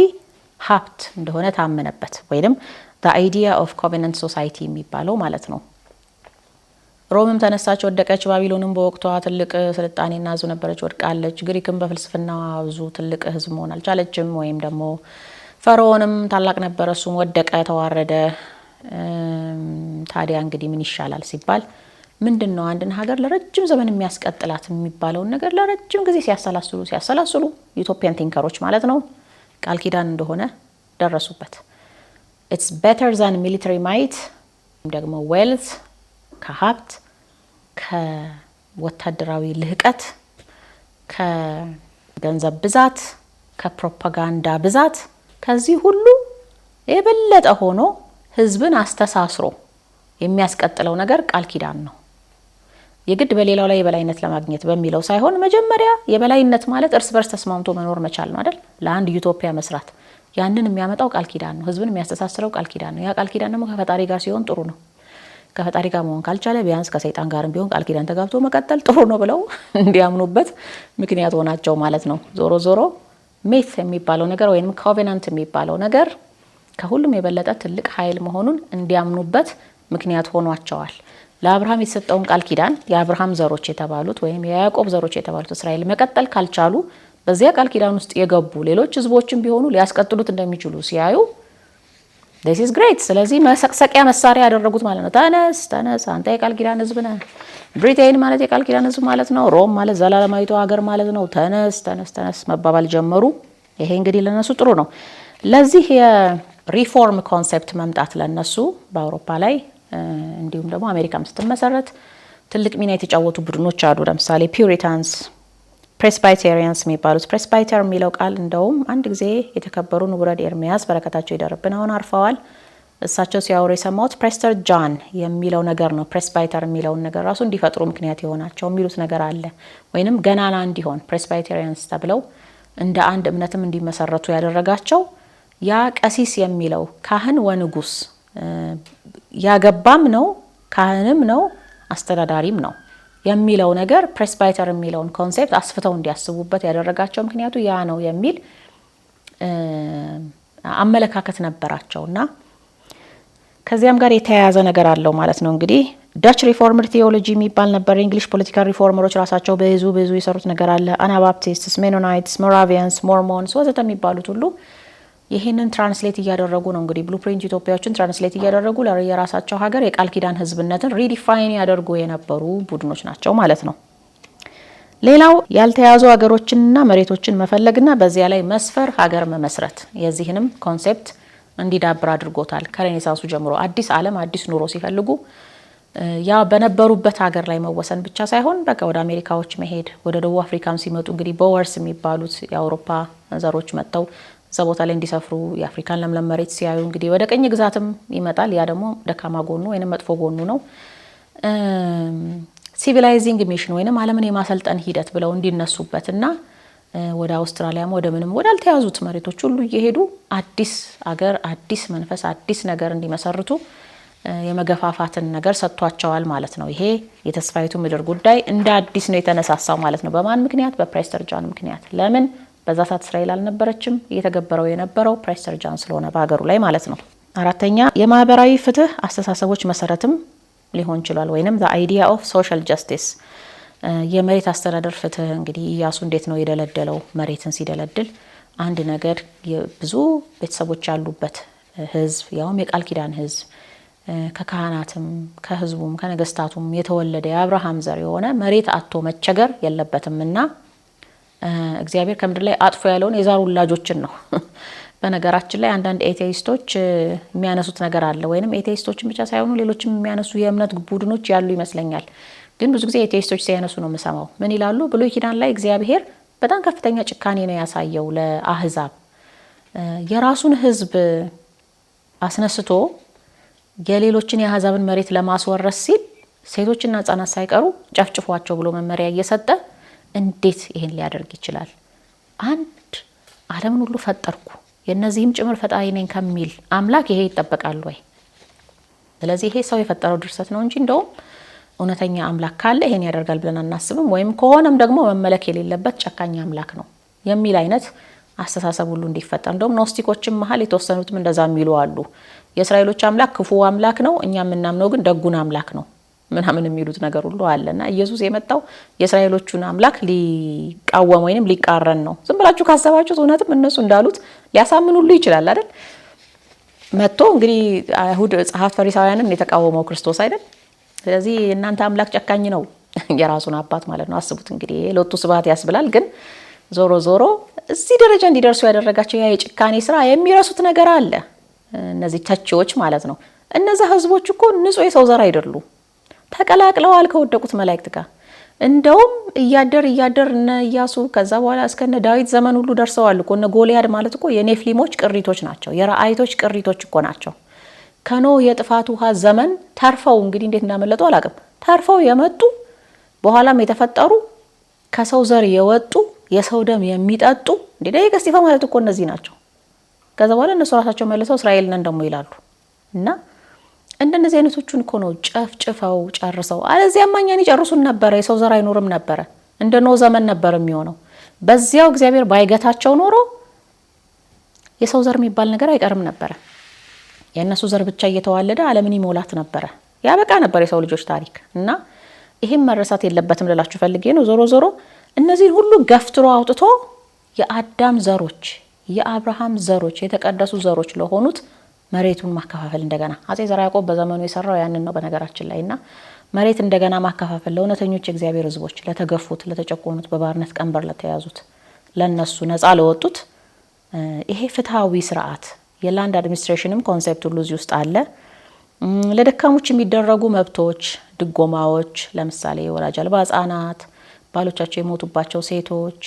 Speaker 1: ሀብት እንደሆነ ታመነበት፣ ወይም the idea of covenant society የሚባለው ማለት ነው። ሮምም ተነሳች ወደቀች። ባቢሎንም በወቅቷ ትልቅ ስልጣኔና ሕዝብ ነበረች፣ ወድቃለች። ግሪክም በፍልስፍና ብዙ ትልቅ ሕዝብ መሆን አልቻለችም። ወይም ደግሞ ፈርዖንም ታላቅ ነበረ፣ እሱም ወደቀ፣ ተዋረደ። ታዲያ እንግዲህ ምን ይሻላል ሲባል ምንድን ነው አንድን ሀገር ለረጅም ዘመን የሚያስቀጥላት የሚባለውን ነገር ለረጅም ጊዜ ሲያሰላስሉ ዩቶፒያን ቲንከሮች ማለት ነው ቃል ኪዳን እንደሆነ ደረሱበት። ኢትስ ቤተር ዛን ሚሊተሪ ማይት ደግሞ ዌልት ከሀብት ከወታደራዊ ልህቀት ከገንዘብ ብዛት ከፕሮፓጋንዳ ብዛት ከዚህ ሁሉ የበለጠ ሆኖ ህዝብን አስተሳስሮ የሚያስቀጥለው ነገር ቃል ኪዳን ነው። የግድ በሌላው ላይ የበላይነት ለማግኘት በሚለው ሳይሆን መጀመሪያ የበላይነት ማለት እርስ በርስ ተስማምቶ መኖር መቻል ነው አይደል? ለአንድ ዩቶፒያ መስራት ያንን የሚያመጣው ቃል ኪዳን ነው። ህዝብን የሚያስተሳስረው ቃል ኪዳን ነው። ያ ቃል ኪዳን ደግሞ ከፈጣሪ ጋር ሲሆን ጥሩ ነው። ከፈጣሪ ጋር መሆን ካልቻለ ቢያንስ ከሰይጣን ጋርም ቢሆን ቃል ኪዳን ተጋብቶ መቀጠል ጥሩ ነው ብለው እንዲያምኑበት ምክንያት ሆናቸው ማለት ነው። ዞሮ ዞሮ ሜት የሚባለው ነገር ወይም ኮቬናንት የሚባለው ነገር ከሁሉም የበለጠ ትልቅ ኃይል መሆኑን እንዲያምኑበት ምክንያት ሆኗቸዋል። ለአብርሃም የተሰጠውን ቃል ኪዳን የአብርሃም ዘሮች የተባሉት ወይም የያዕቆብ ዘሮች የተባሉት እስራኤል መቀጠል ካልቻሉ በዚያ ቃል ኪዳን ውስጥ የገቡ ሌሎች ህዝቦችም ቢሆኑ ሊያስቀጥሉት እንደሚችሉ ሲያዩ this is great። ስለዚህ መሰቅሰቂያ መሳሪያ ያደረጉት ማለት ነው። ተነስ አንተ የቃል ኪዳን ህዝብ ነህ። ብሪቴን ማለት የቃል ኪዳን ህዝብ ማለት ነው። ሮም ማለት ዘላለማዊቷ ሀገር ማለት ነው። ተነስ መባባል ጀመሩ። ይሄ እንግዲህ ለነሱ ጥሩ ነው። ለዚህ የሪፎርም ኮንሴፕት መምጣት ለነሱ በአውሮፓ ላይ እንዲሁም ደግሞ አሜሪካም ስትመሰረት ትልቅ ሚና የተጫወቱ ቡድኖች አሉ። ለምሳሌ ፒውሪታንስ፣ ፕሬስባይቴሪያንስ የሚባሉት። ፕሬስባይተር የሚለው ቃል እንደውም አንድ ጊዜ የተከበሩ ንቡረድ ኤርሚያስ በረከታቸው ይደርብን አሁን አርፈዋል። እሳቸው ሲያወሩ የሰማሁት ፕሬስተር ጃን የሚለው ነገር ነው። ፕሬስባይተር የሚለውን ነገር ራሱ እንዲፈጥሩ ምክንያት የሆናቸው የሚሉት ነገር አለ። ወይንም ገናና እንዲሆን ፕሬስባይቴሪያንስ ተብለው እንደ አንድ እምነትም እንዲመሰረቱ ያደረጋቸው ያ ቀሲስ የሚለው ካህን ወንጉስ ያገባም ነው ካህንም ነው አስተዳዳሪም ነው የሚለው ነገር ፕሬስባይተር የሚለውን ኮንሴፕት አስፍተው እንዲያስቡበት ያደረጋቸው ምክንያቱ ያ ነው የሚል አመለካከት ነበራቸውና ከዚያም ጋር የተያያዘ ነገር አለው ማለት ነው። እንግዲህ ዳች ሪፎርምድ ቴዎሎጂ የሚባል ነበር። የእንግሊሽ ፖለቲካል ሪፎርመሮች ራሳቸው ብዙ የሰሩት ነገር አለ። አናባፕቲስትስ፣ ሜኖናይትስ፣ ሞራቪያንስ፣ ሞርሞንስ ወዘተ የሚባሉት ሁሉ ይህንን ትራንስሌት እያደረጉ ነው እንግዲህ ብሉፕሪንት ኢትዮጵያዎችን ትራንስሌት እያደረጉ የራሳቸው ሀገር የቃል ኪዳን ህዝብነትን ሪዲፋይን ያደርጉ የነበሩ ቡድኖች ናቸው ማለት ነው። ሌላው ያልተያዙ ሀገሮችንና መሬቶችን መፈለግና በዚያ ላይ መስፈር ሀገር መመስረት የዚህንም ኮንሴፕት እንዲዳብር አድርጎታል። ከሬኔሳንሱ ጀምሮ አዲስ ዓለም አዲስ ኑሮ ሲፈልጉ ያ በነበሩበት ሀገር ላይ መወሰን ብቻ ሳይሆን በቃ ወደ አሜሪካዎች መሄድ፣ ወደ ደቡብ አፍሪካም ሲመጡ እንግዲህ ቦወርስ የሚባሉት የአውሮፓ ዘሮች መጥተው እዛ ቦታ ላይ እንዲሰፍሩ የአፍሪካን ለምለም መሬት ሲያዩ እንግዲህ ወደ ቀኝ ግዛትም ይመጣል። ያ ደግሞ ደካማ ጎኑ ወይንም መጥፎ ጎኑ ነው። ሲቪላይዚንግ ሚሽን ወይንም ዓለምን የማሰልጠን ሂደት ብለው እንዲነሱበትና ወደ አውስትራሊያም ወደ ምንም ወደ አልተያዙት መሬቶች ሁሉ እየሄዱ አዲስ አገር አዲስ መንፈስ አዲስ ነገር እንዲመሰርቱ የመገፋፋትን ነገር ሰጥቷቸዋል ማለት ነው። ይሄ የተስፋይቱ ምድር ጉዳይ እንደ አዲስ ነው የተነሳሳው ማለት ነው። በማን ምክንያት? በፕሬስተር ጃን ምክንያት። ለምን? በዛ ሰዓት እስራኤል አልነበረችም። እየተገበረው የነበረው ፕሬስተር ጃን ስለሆነ በሀገሩ ላይ ማለት ነው። አራተኛ የማህበራዊ ፍትህ አስተሳሰቦች መሰረትም ሊሆን ይችላል ወይንም the idea of social justice የመሬት አስተዳደር ፍትህ እንግዲህ ኢያሱ እንዴት ነው የደለደለው? መሬትን ሲደለድል አንድ ነገር ብዙ ቤተሰቦች ያሉበት ህዝብ ያውም የቃል ኪዳን ህዝብ ከካህናትም ከህዝቡም ከነገስታቱም የተወለደ የአብርሃም ዘር የሆነ መሬት አጥቶ መቸገር የለበትምና እግዚአብሔር ከምድር ላይ አጥፎ ያለውን የዛር ውላጆችን ነው። በነገራችን ላይ አንዳንድ ኤቴይስቶች የሚያነሱት ነገር አለ ወይንም ኤቴይስቶችን ብቻ ሳይሆኑ ሌሎችም የሚያነሱ የእምነት ቡድኖች ያሉ ይመስለኛል። ግን ብዙ ጊዜ ኤቴይስቶች ሲያነሱ ነው የምሰማው። ምን ይላሉ? ብሉይ ኪዳን ላይ እግዚአብሔር በጣም ከፍተኛ ጭካኔ ነው ያሳየው ለአህዛብ። የራሱን ህዝብ አስነስቶ የሌሎችን የአህዛብን መሬት ለማስወረስ ሲል ሴቶችና ህጻናት ሳይቀሩ ጨፍጭፏቸው ብሎ መመሪያ እየሰጠ እንዴት ይሄን ሊያደርግ ይችላል? አንድ ዓለምን ሁሉ ፈጠርኩ የነዚህም ጭምር ፈጣሪ ነኝ ከሚል አምላክ ይሄ ይጠበቃል ወይ? ስለዚህ ይሄ ሰው የፈጠረው ድርሰት ነው እንጂ እንደውም እውነተኛ አምላክ ካለ ይሄን ያደርጋል ብለን አናስብም። ወይም ከሆነም ደግሞ መመለክ የሌለበት ጨካኝ አምላክ ነው የሚል አይነት አስተሳሰብ ሁሉ እንዲፈጠር እንደውም ኖስቲኮችም መሀል የተወሰኑትም እንደዛ የሚሉ አሉ። የእስራኤሎች አምላክ ክፉ አምላክ ነው፣ እኛ የምናምነው ግን ደጉን አምላክ ነው ምናምን የሚሉት ነገር ሁሉ አለና ኢየሱስ የመጣው የእስራኤሎቹን አምላክ ሊቃወም ወይንም ሊቃረን ነው። ዝም ብላችሁ ካሰባችሁት እውነትም እነሱ እንዳሉት ሊያሳምን ሁሉ ይችላል አይደል? መጥቶ እንግዲህ አይሁድ ጸሐፍት ፈሪሳውያንን የተቃወመው ክርስቶስ አይደል? ስለዚህ እናንተ አምላክ ጨካኝ ነው የራሱን አባት ማለት ነው። አስቡት እንግዲህ ለወጡ ስብሐት ያስብላል። ግን ዞሮ ዞሮ እዚህ ደረጃ እንዲደርሱ ያደረጋቸው ያ የጭካኔ ስራ የሚረሱት ነገር አለ። እነዚህ ተቺዎች ማለት ነው። እነዛ ህዝቦች እኮ ንጹህ የሰው ዘር አይደሉም። ተቀላቅለዋል ከወደቁት መላእክት ጋር። እንደውም እያደር እነ ኢያሱ ከዛ በኋላ እስከነ ዳዊት ዘመን ሁሉ ደርሰዋል እኮ። እነ ጎልያድ ማለት እኮ የኔፍሊሞች ቅሪቶች ናቸው፣ የራአይቶች ቅሪቶች እኮ ናቸው። ከኖህ የጥፋት ውሃ ዘመን ተርፈው እንግዲህ እንዴት እንዳመለጡ አላውቅም። ተርፈው የመጡ በኋላም የተፈጠሩ ከሰው ዘር የወጡ የሰው ደም የሚጠጡ እንዴ ደቂቀ ማለት እኮ እነዚህ ናቸው። ከዛ በኋላ እነሱ ራሳቸው መልሰው እስራኤል ነን ደግሞ ይላሉ። እና እንደነዚህ አይነቶቹን እኮ ነው ጨፍጭፈው ጨርሰው። አለዚያማ እኛን ይጨርሱን ነበር፣ የሰው ዘር አይኖርም ነበር። እንደ ኖህ ዘመን ነበር የሚሆነው። በዚያው እግዚአብሔር ባይገታቸው ኖሮ የሰው ዘር የሚባል ነገር አይቀርም ነበር። የእነሱ ዘር ብቻ እየተዋለደ ዓለምን ይሞላት ነበር። ያበቃ ነበር የሰው ልጆች ታሪክ። እና ይሄም መረሳት የለበትም ልላችሁ ፈልጌ ነው። ዞሮ ዞሮ እነዚህን ሁሉ ገፍትሮ አውጥቶ የአዳም ዘሮች የአብርሃም ዘሮች የተቀደሱ ዘሮች ለሆኑት መሬቱን ማከፋፈል እንደገና አጼ ዘርዓ ያዕቆብ በዘመኑ የሰራው ያንን ነው በነገራችን ላይ። እና መሬት እንደገና ማከፋፈል ለእውነተኞች የእግዚአብሔር ሕዝቦች ለተገፉት፣ ለተጨቆኑት፣ በባርነት ቀንበር ለተያዙት፣ ለነሱ ነፃ ለወጡት ይሄ ፍትሃዊ ስርዓት የላንድ አድሚኒስትሬሽንም ኮንሴፕት ሁሉ እዚህ ውስጥ አለ። ለደካሞች የሚደረጉ መብቶች፣ ድጎማዎች ለምሳሌ ወላጅ አልባ ህጻናት፣ ባሎቻቸው የሞቱባቸው ሴቶች፣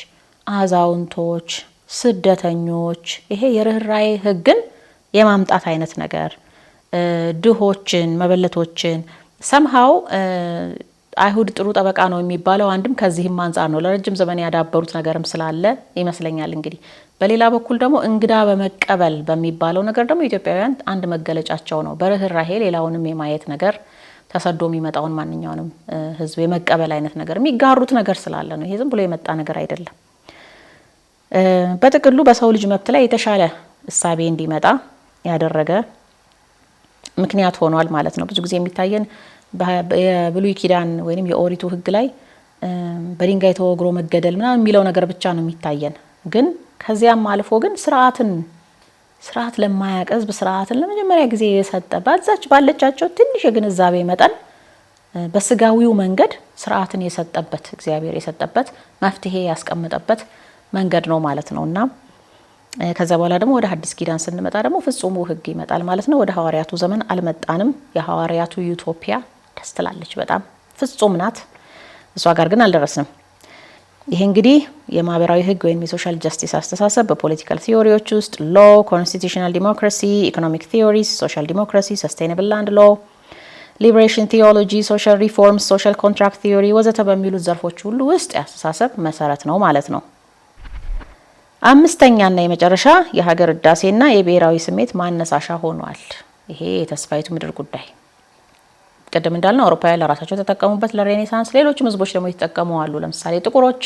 Speaker 1: አዛውንቶች፣ ስደተኞች ይሄ የርህራሄ ህግን የማምጣት አይነት ነገር ድሆችን፣ መበለቶችን ሰምሃው አይሁድ ጥሩ ጠበቃ ነው የሚባለው አንድም ከዚህም አንጻር ነው። ለረጅም ዘመን ያዳበሩት ነገርም ስላለ ይመስለኛል። እንግዲህ በሌላ በኩል ደግሞ እንግዳ በመቀበል በሚባለው ነገር ደግሞ ኢትዮጵያውያን አንድ መገለጫቸው ነው። በርህራሄ ሌላውንም የማየት ነገር፣ ተሰዶ የሚመጣውን ማንኛውንም ህዝብ የመቀበል አይነት ነገር የሚጋሩት ነገር ስላለ ነው። ይሄ ዝም ብሎ የመጣ ነገር አይደለም። በጥቅሉ በሰው ልጅ መብት ላይ የተሻለ እሳቤ እንዲመጣ ያደረገ ምክንያት ሆኗል ማለት ነው። ብዙ ጊዜ የሚታየን የብሉይ ኪዳን ወይንም የኦሪቱ ሕግ ላይ በድንጋይ ተወግሮ መገደል ምናምን የሚለው ነገር ብቻ ነው የሚታየን። ግን ከዚያም አልፎ ግን ስርዓት ለማያውቅ ሕዝብ ስርዓትን ለመጀመሪያ ጊዜ የሰጠ ባዛች ባለቻቸው ትንሽ የግንዛቤ መጠን በስጋዊው መንገድ ስርዓትን የሰጠበት እግዚአብሔር የሰጠበት መፍትሄ ያስቀመጠበት መንገድ ነው ማለት ነውና ከዛ በኋላ ደግሞ ወደ ሐዲስ ኪዳን ስንመጣ ደግሞ ፍጹሙ ሕግ ይመጣል ማለት ነው። ወደ ሐዋርያቱ ዘመን አልመጣንም። የሐዋርያቱ ዩቶፒያ ደስ ትላለች፣ በጣም ፍጹም ናት። እሷ ጋር ግን አልደረስንም። ይሄ እንግዲህ የማህበራዊ ሕግ ወይም የሶሻል ጀስቲስ አስተሳሰብ በፖለቲካል ቲዮሪዎች ውስጥ ሎ፣ ኮንስቲቱሽናል ዲሞክራሲ፣ ኢኮኖሚክ ቲዮሪስ፣ ሶሻል ዲሞክራሲ፣ ሰስቴይነብል ላንድ ሎ፣ ሊበሬሽን ቲዮሎጂ፣ ሶሻል ሪፎርምስ፣ ሶሻል ኮንትራክት ቲዮሪ ወዘተ በሚሉት ዘርፎች ሁሉ ውስጥ የአስተሳሰብ መሰረት ነው ማለት ነው። አምስተኛና የመጨረሻ የሀገር ህዳሴና የብሔራዊ ስሜት ማነሳሻ ሆኗል። ይሄ የተስፋይቱ ምድር ጉዳይ ቅድም እንዳልነው አውሮፓውያን ለራሳቸው ተጠቀሙበት ለሬኔሳንስ፣ ሌሎችም ህዝቦች ደግሞ ይተጠቀሙ አሉ። ለምሳሌ ጥቁሮች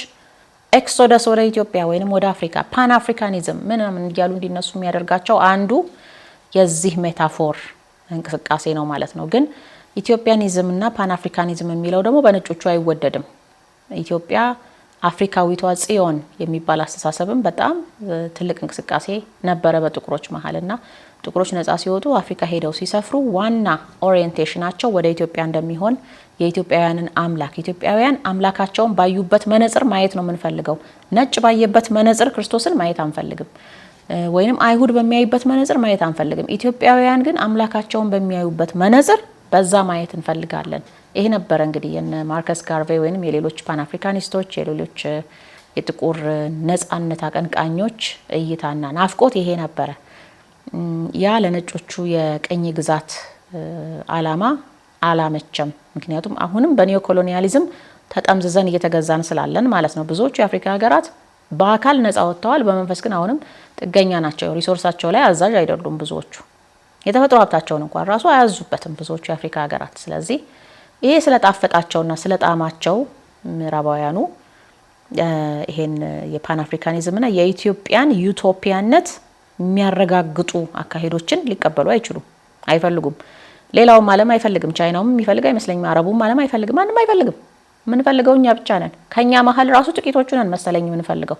Speaker 1: ኤክሶደስ ወደ ኢትዮጵያ ወይንም ወደ አፍሪካ ፓን አፍሪካኒዝም ምንም እያሉ እንዲነሱ የሚያደርጋቸው አንዱ የዚህ ሜታፎር እንቅስቃሴ ነው ማለት ነው። ግን ኢትዮጵያኒዝም እና ፓን አፍሪካኒዝም የሚለው ደግሞ በነጮቹ አይወደድም። ኢትዮጵያ አፍሪካዊቷ ጽዮን የሚባል አስተሳሰብም በጣም ትልቅ እንቅስቃሴ ነበረ በጥቁሮች መሀልና ጥቁሮች ነጻ ሲወጡ አፍሪካ ሄደው ሲሰፍሩ ዋና ኦሪየንቴሽናቸው ወደ ኢትዮጵያ እንደሚሆን የኢትዮጵያውያንን አምላክ ኢትዮጵያውያን አምላካቸውን ባዩበት መነጽር ማየት ነው የምንፈልገው። ነጭ ባየበት መነጽር ክርስቶስን ማየት አንፈልግም፣ ወይንም አይሁድ በሚያዩበት መነጽር ማየት አንፈልግም። ኢትዮጵያውያን ግን አምላካቸውን በሚያዩበት መነጽር በዛ ማየት እንፈልጋለን። ይሄ ነበረ እንግዲህ የነ ማርከስ ጋርቬ ወይንም የሌሎች ፓን አፍሪካኒስቶች የሌሎች የጥቁር ነጻነት አቀንቃኞች እይታና ናፍቆት ይሄ ነበረ። ያ ለነጮቹ የቀኝ ግዛት አላማ አላመቸም። ምክንያቱም አሁንም በኒዮ ኮሎኒያሊዝም ተጠምዝዘን እየተገዛን ስላለን ማለት ነው። ብዙዎቹ የአፍሪካ ሀገራት በአካል ነጻ ወጥተዋል፣ በመንፈስ ግን አሁንም ጥገኛ ናቸው። ሪሶርሳቸው ላይ አዛዥ አይደሉም። ብዙዎቹ የተፈጥሮ ሀብታቸውን እንኳን ራሱ አያዙበትም ብዙዎቹ የአፍሪካ ሀገራት። ስለዚህ ይሄ ስለጣፈጣቸውና ስለጣማቸው ምዕራባውያኑ ይሄን የፓን አፍሪካኒዝምና የኢትዮጵያን ዩቶፒያነት የሚያረጋግጡ አካሄዶችን ሊቀበሉ አይችሉም፣ አይፈልጉም። ሌላውም ዓለም አይፈልግም። ቻይናውም የሚፈልግ አይመስለኝም። አረቡም ዓለም አይፈልግም። ማንም አይፈልግም። የምንፈልገው እኛ ብቻ ነን። ከኛ መሀል ራሱ ጥቂቶቹ ነን መሰለኝ የምንፈልገው።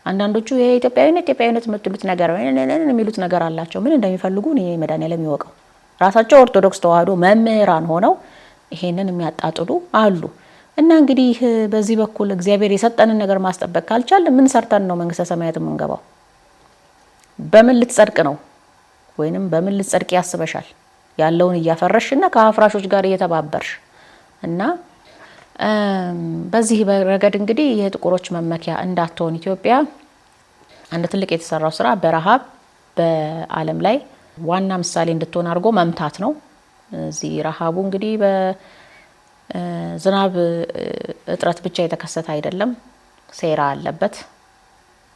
Speaker 1: አንዳንዶቹ ይሄ ኢትዮጵያዊነት የምትሉት ነገር የሚሉት ነገር አላቸው። ምን እንደሚፈልጉ እኔ መድኃኒዓለም የሚወቀው። ራሳቸው ኦርቶዶክስ ተዋህዶ መምህራን ሆነው ይሄንን የሚያጣጥሉ አሉ። እና እንግዲህ በዚህ በኩል እግዚአብሔር የሰጠንን ነገር ማስጠበቅ ካልቻል ምን ሰርተን ነው መንግስተ ሰማያት የምንገባው? በምን ልትጸድቅ ነው? ወይንም በምን ልትጸድቅ ያስበሻል? ያለውን እያፈረሽና ከአፍራሾች ጋር እየተባበርሽ እና በዚህ ረገድ እንግዲህ የጥቁሮች መመኪያ እንዳትሆን ኢትዮጵያ አንድ ትልቅ የተሰራው ስራ በረሃብ በዓለም ላይ ዋና ምሳሌ እንድትሆን አድርጎ መምታት ነው። እዚህ ረሃቡ እንግዲህ በዝናብ እጥረት ብቻ የተከሰተ አይደለም፣ ሴራ አለበት።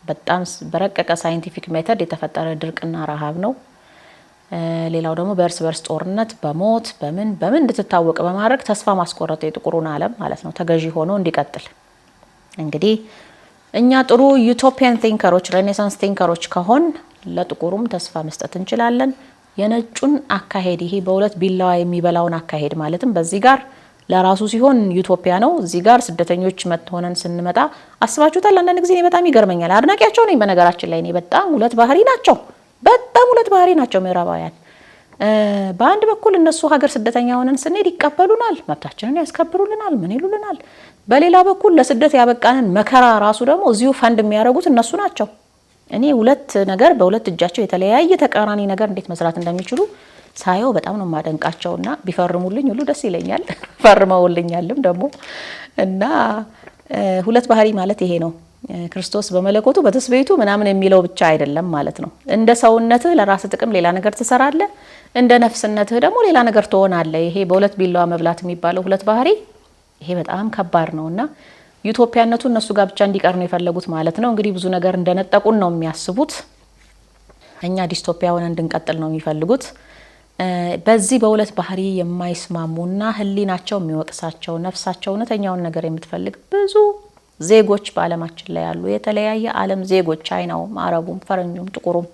Speaker 1: በጣም በረቀቀ ሳይንቲፊክ ሜተድ የተፈጠረ ድርቅና ረሃብ ነው። ሌላው ደግሞ በእርስ በርስ ጦርነት በሞት በምን እንድትታወቅ በማድረግ ተስፋ ማስቆረጥ የጥቁሩን ዓለም ማለት ነው ተገዢ ሆኖ እንዲቀጥል። እንግዲህ እኛ ጥሩ ዩቶፒያን ቲንከሮች ሬኔሳንስ ቲንከሮች ከሆን ለጥቁሩም ተስፋ መስጠት እንችላለን። የነጩን አካሄድ ይሄ በሁለት ቢላዋ የሚበላውን አካሄድ ማለትም በዚህ ጋር ለራሱ ሲሆን ዩቶፒያ ነው፣ እዚህ ጋር ስደተኞች ሆነን ስንመጣ አስባችሁታል? አንዳንድ ጊዜ በጣም ይገርመኛል። አድናቂያቸው ነኝ በነገራችን ላይ። እኔ በጣም ሁለት ባህሪ ናቸው ምዕራባውያን። በአንድ በኩል እነሱ ሀገር ስደተኛ ሆነን ስንሄድ ይቀበሉናል፣ መብታችንን ያስከብሩልናል፣ ምን ይሉልናል። በሌላ በኩል ለስደት ያበቃንን መከራ ራሱ ደግሞ እዚሁ ፈንድ የሚያደርጉት እነሱ ናቸው። እኔ ሁለት ነገር በሁለት እጃቸው የተለያየ ተቃራኒ ነገር እንዴት መስራት እንደሚችሉ ሳየው በጣም ነው የማደንቃቸውና ቢፈርሙልኝ ሁሉ ደስ ይለኛል። ፈርመውልኛልም ደግሞ እና ሁለት ባህሪ ማለት ይሄ ነው። ክርስቶስ በመለኮቱ በተስቤቱ ምናምን የሚለው ብቻ አይደለም ማለት ነው። እንደ ሰውነትህ ለራስ ጥቅም ሌላ ነገር ትሰራለህ፣ እንደ ነፍስነትህ ደግሞ ሌላ ነገር ትሆናለህ። ይሄ በሁለት ቢላዋ መብላት የሚባለው ሁለት ባህሪ ይሄ በጣም ከባድ ነውና ዩቶፒያነቱ እነሱ ጋር ብቻ እንዲቀር ነው የፈለጉት ማለት ነው። እንግዲህ ብዙ ነገር እንደነጠቁን ነው የሚያስቡት። እኛ ዲስቶፒያ ሆነን እንድንቀጥል ነው የሚፈልጉት። በዚህ በሁለት ባህሪ የማይስማሙና ሕሊናቸው የሚወቅሳቸው ነፍሳቸው እውነተኛውን ነገር የምትፈልግ ብዙ ዜጎች በዓለማችን ላይ ያሉ የተለያየ ዓለም ዜጎች ቻይናውም፣ አረቡም፣ ፈረንጁም፣ ጥቁሩም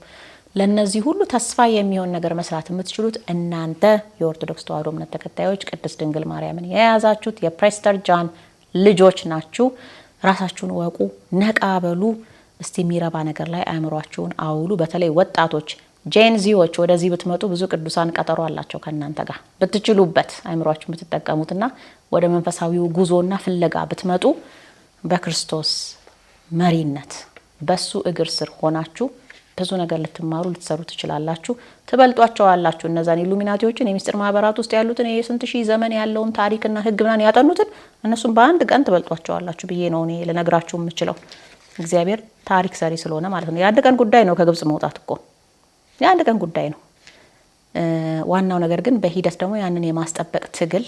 Speaker 1: ለነዚህ ሁሉ ተስፋ የሚሆን ነገር መስራት የምትችሉት እናንተ የኦርቶዶክስ ተዋሕዶ እምነት ተከታዮች ቅድስት ድንግል ማርያምን የያዛችሁት የፕሬስተር ጃን ልጆች ናችሁ። ራሳችሁን ወቁ፣ ነቃ በሉ። እስቲ የሚረባ ነገር ላይ አእምሯችሁን አውሉ። በተለይ ወጣቶች ጄንዚዎች ወደዚህ ብትመጡ ብዙ ቅዱሳን ቀጠሮ አላቸው ከእናንተ ጋር ብትችሉበት አእምሯችሁን ብትጠቀሙትና ወደ መንፈሳዊው ጉዞና ፍለጋ ብትመጡ በክርስቶስ መሪነት በሱ እግር ስር ሆናችሁ ብዙ ነገር ልትማሩ ልትሰሩ ትችላላችሁ። ትበልጧቸዋላችሁ። እነዛን ኢሉሚናቲዎችን የሚስጥር ማህበራት ውስጥ ያሉትን የስንት ሺህ ዘመን ያለውን ታሪክና ሕግ ምናምን ያጠኑትን እነሱም በአንድ ቀን ትበልጧቸዋላችሁ ብዬ ነው እኔ ልነግራችሁ የምችለው። እግዚአብሔር ታሪክ ሰሪ ስለሆነ ማለት ነው። የአንድ ቀን ጉዳይ ነው ከግብጽ መውጣት እኮ የአንድ ቀን ጉዳይ ነው። ዋናው ነገር ግን በሂደት ደግሞ ያንን የማስጠበቅ ትግል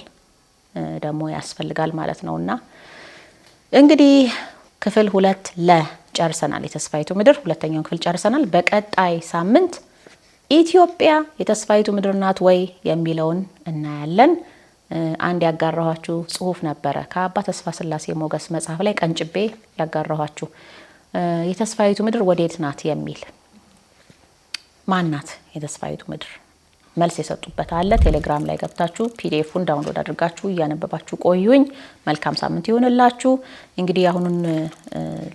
Speaker 1: ደግሞ ያስፈልጋል ማለት ነውና እንግዲህ ክፍል 2 ጨርሰናል። የተስፋይቱ ምድር ሁለተኛውን ክፍል ጨርሰናል። በቀጣይ ሳምንት ኢትዮጵያ የተስፋይቱ ምድር ናት ወይ የሚለውን እናያለን። አንድ ያጋራኋችሁ ጽሁፍ ነበረ ከአባ ተስፋ ስላሴ ሞገስ መጽሐፍ ላይ ቀንጭቤ ያጋራኋችሁ የተስፋይቱ ምድር ወዴት ናት የሚል ማን ናት የተስፋይቱ ምድር መልስ የሰጡበት አለ። ቴሌግራም ላይ ገብታችሁ ፒዲኤፉን ዳውንሎድ አድርጋችሁ እያነበባችሁ ቆዩኝ። መልካም ሳምንት ይሁንላችሁ። እንግዲህ አሁኑን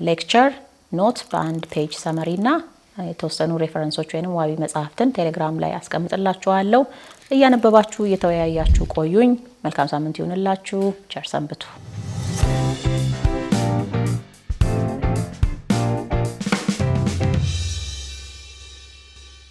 Speaker 1: ሌክቸር ኖት በአንድ ፔጅ ሰመሪና የተወሰኑ ሬፈረንሶች ወይንም ዋቢ መጽሐፍትን ቴሌግራም ላይ አስቀምጥላችኋለሁ። እያነበባችሁ እየተወያያችሁ ቆዩኝ። መልካም ሳምንት ይሁንላችሁ። ቸር ሰንብቱ።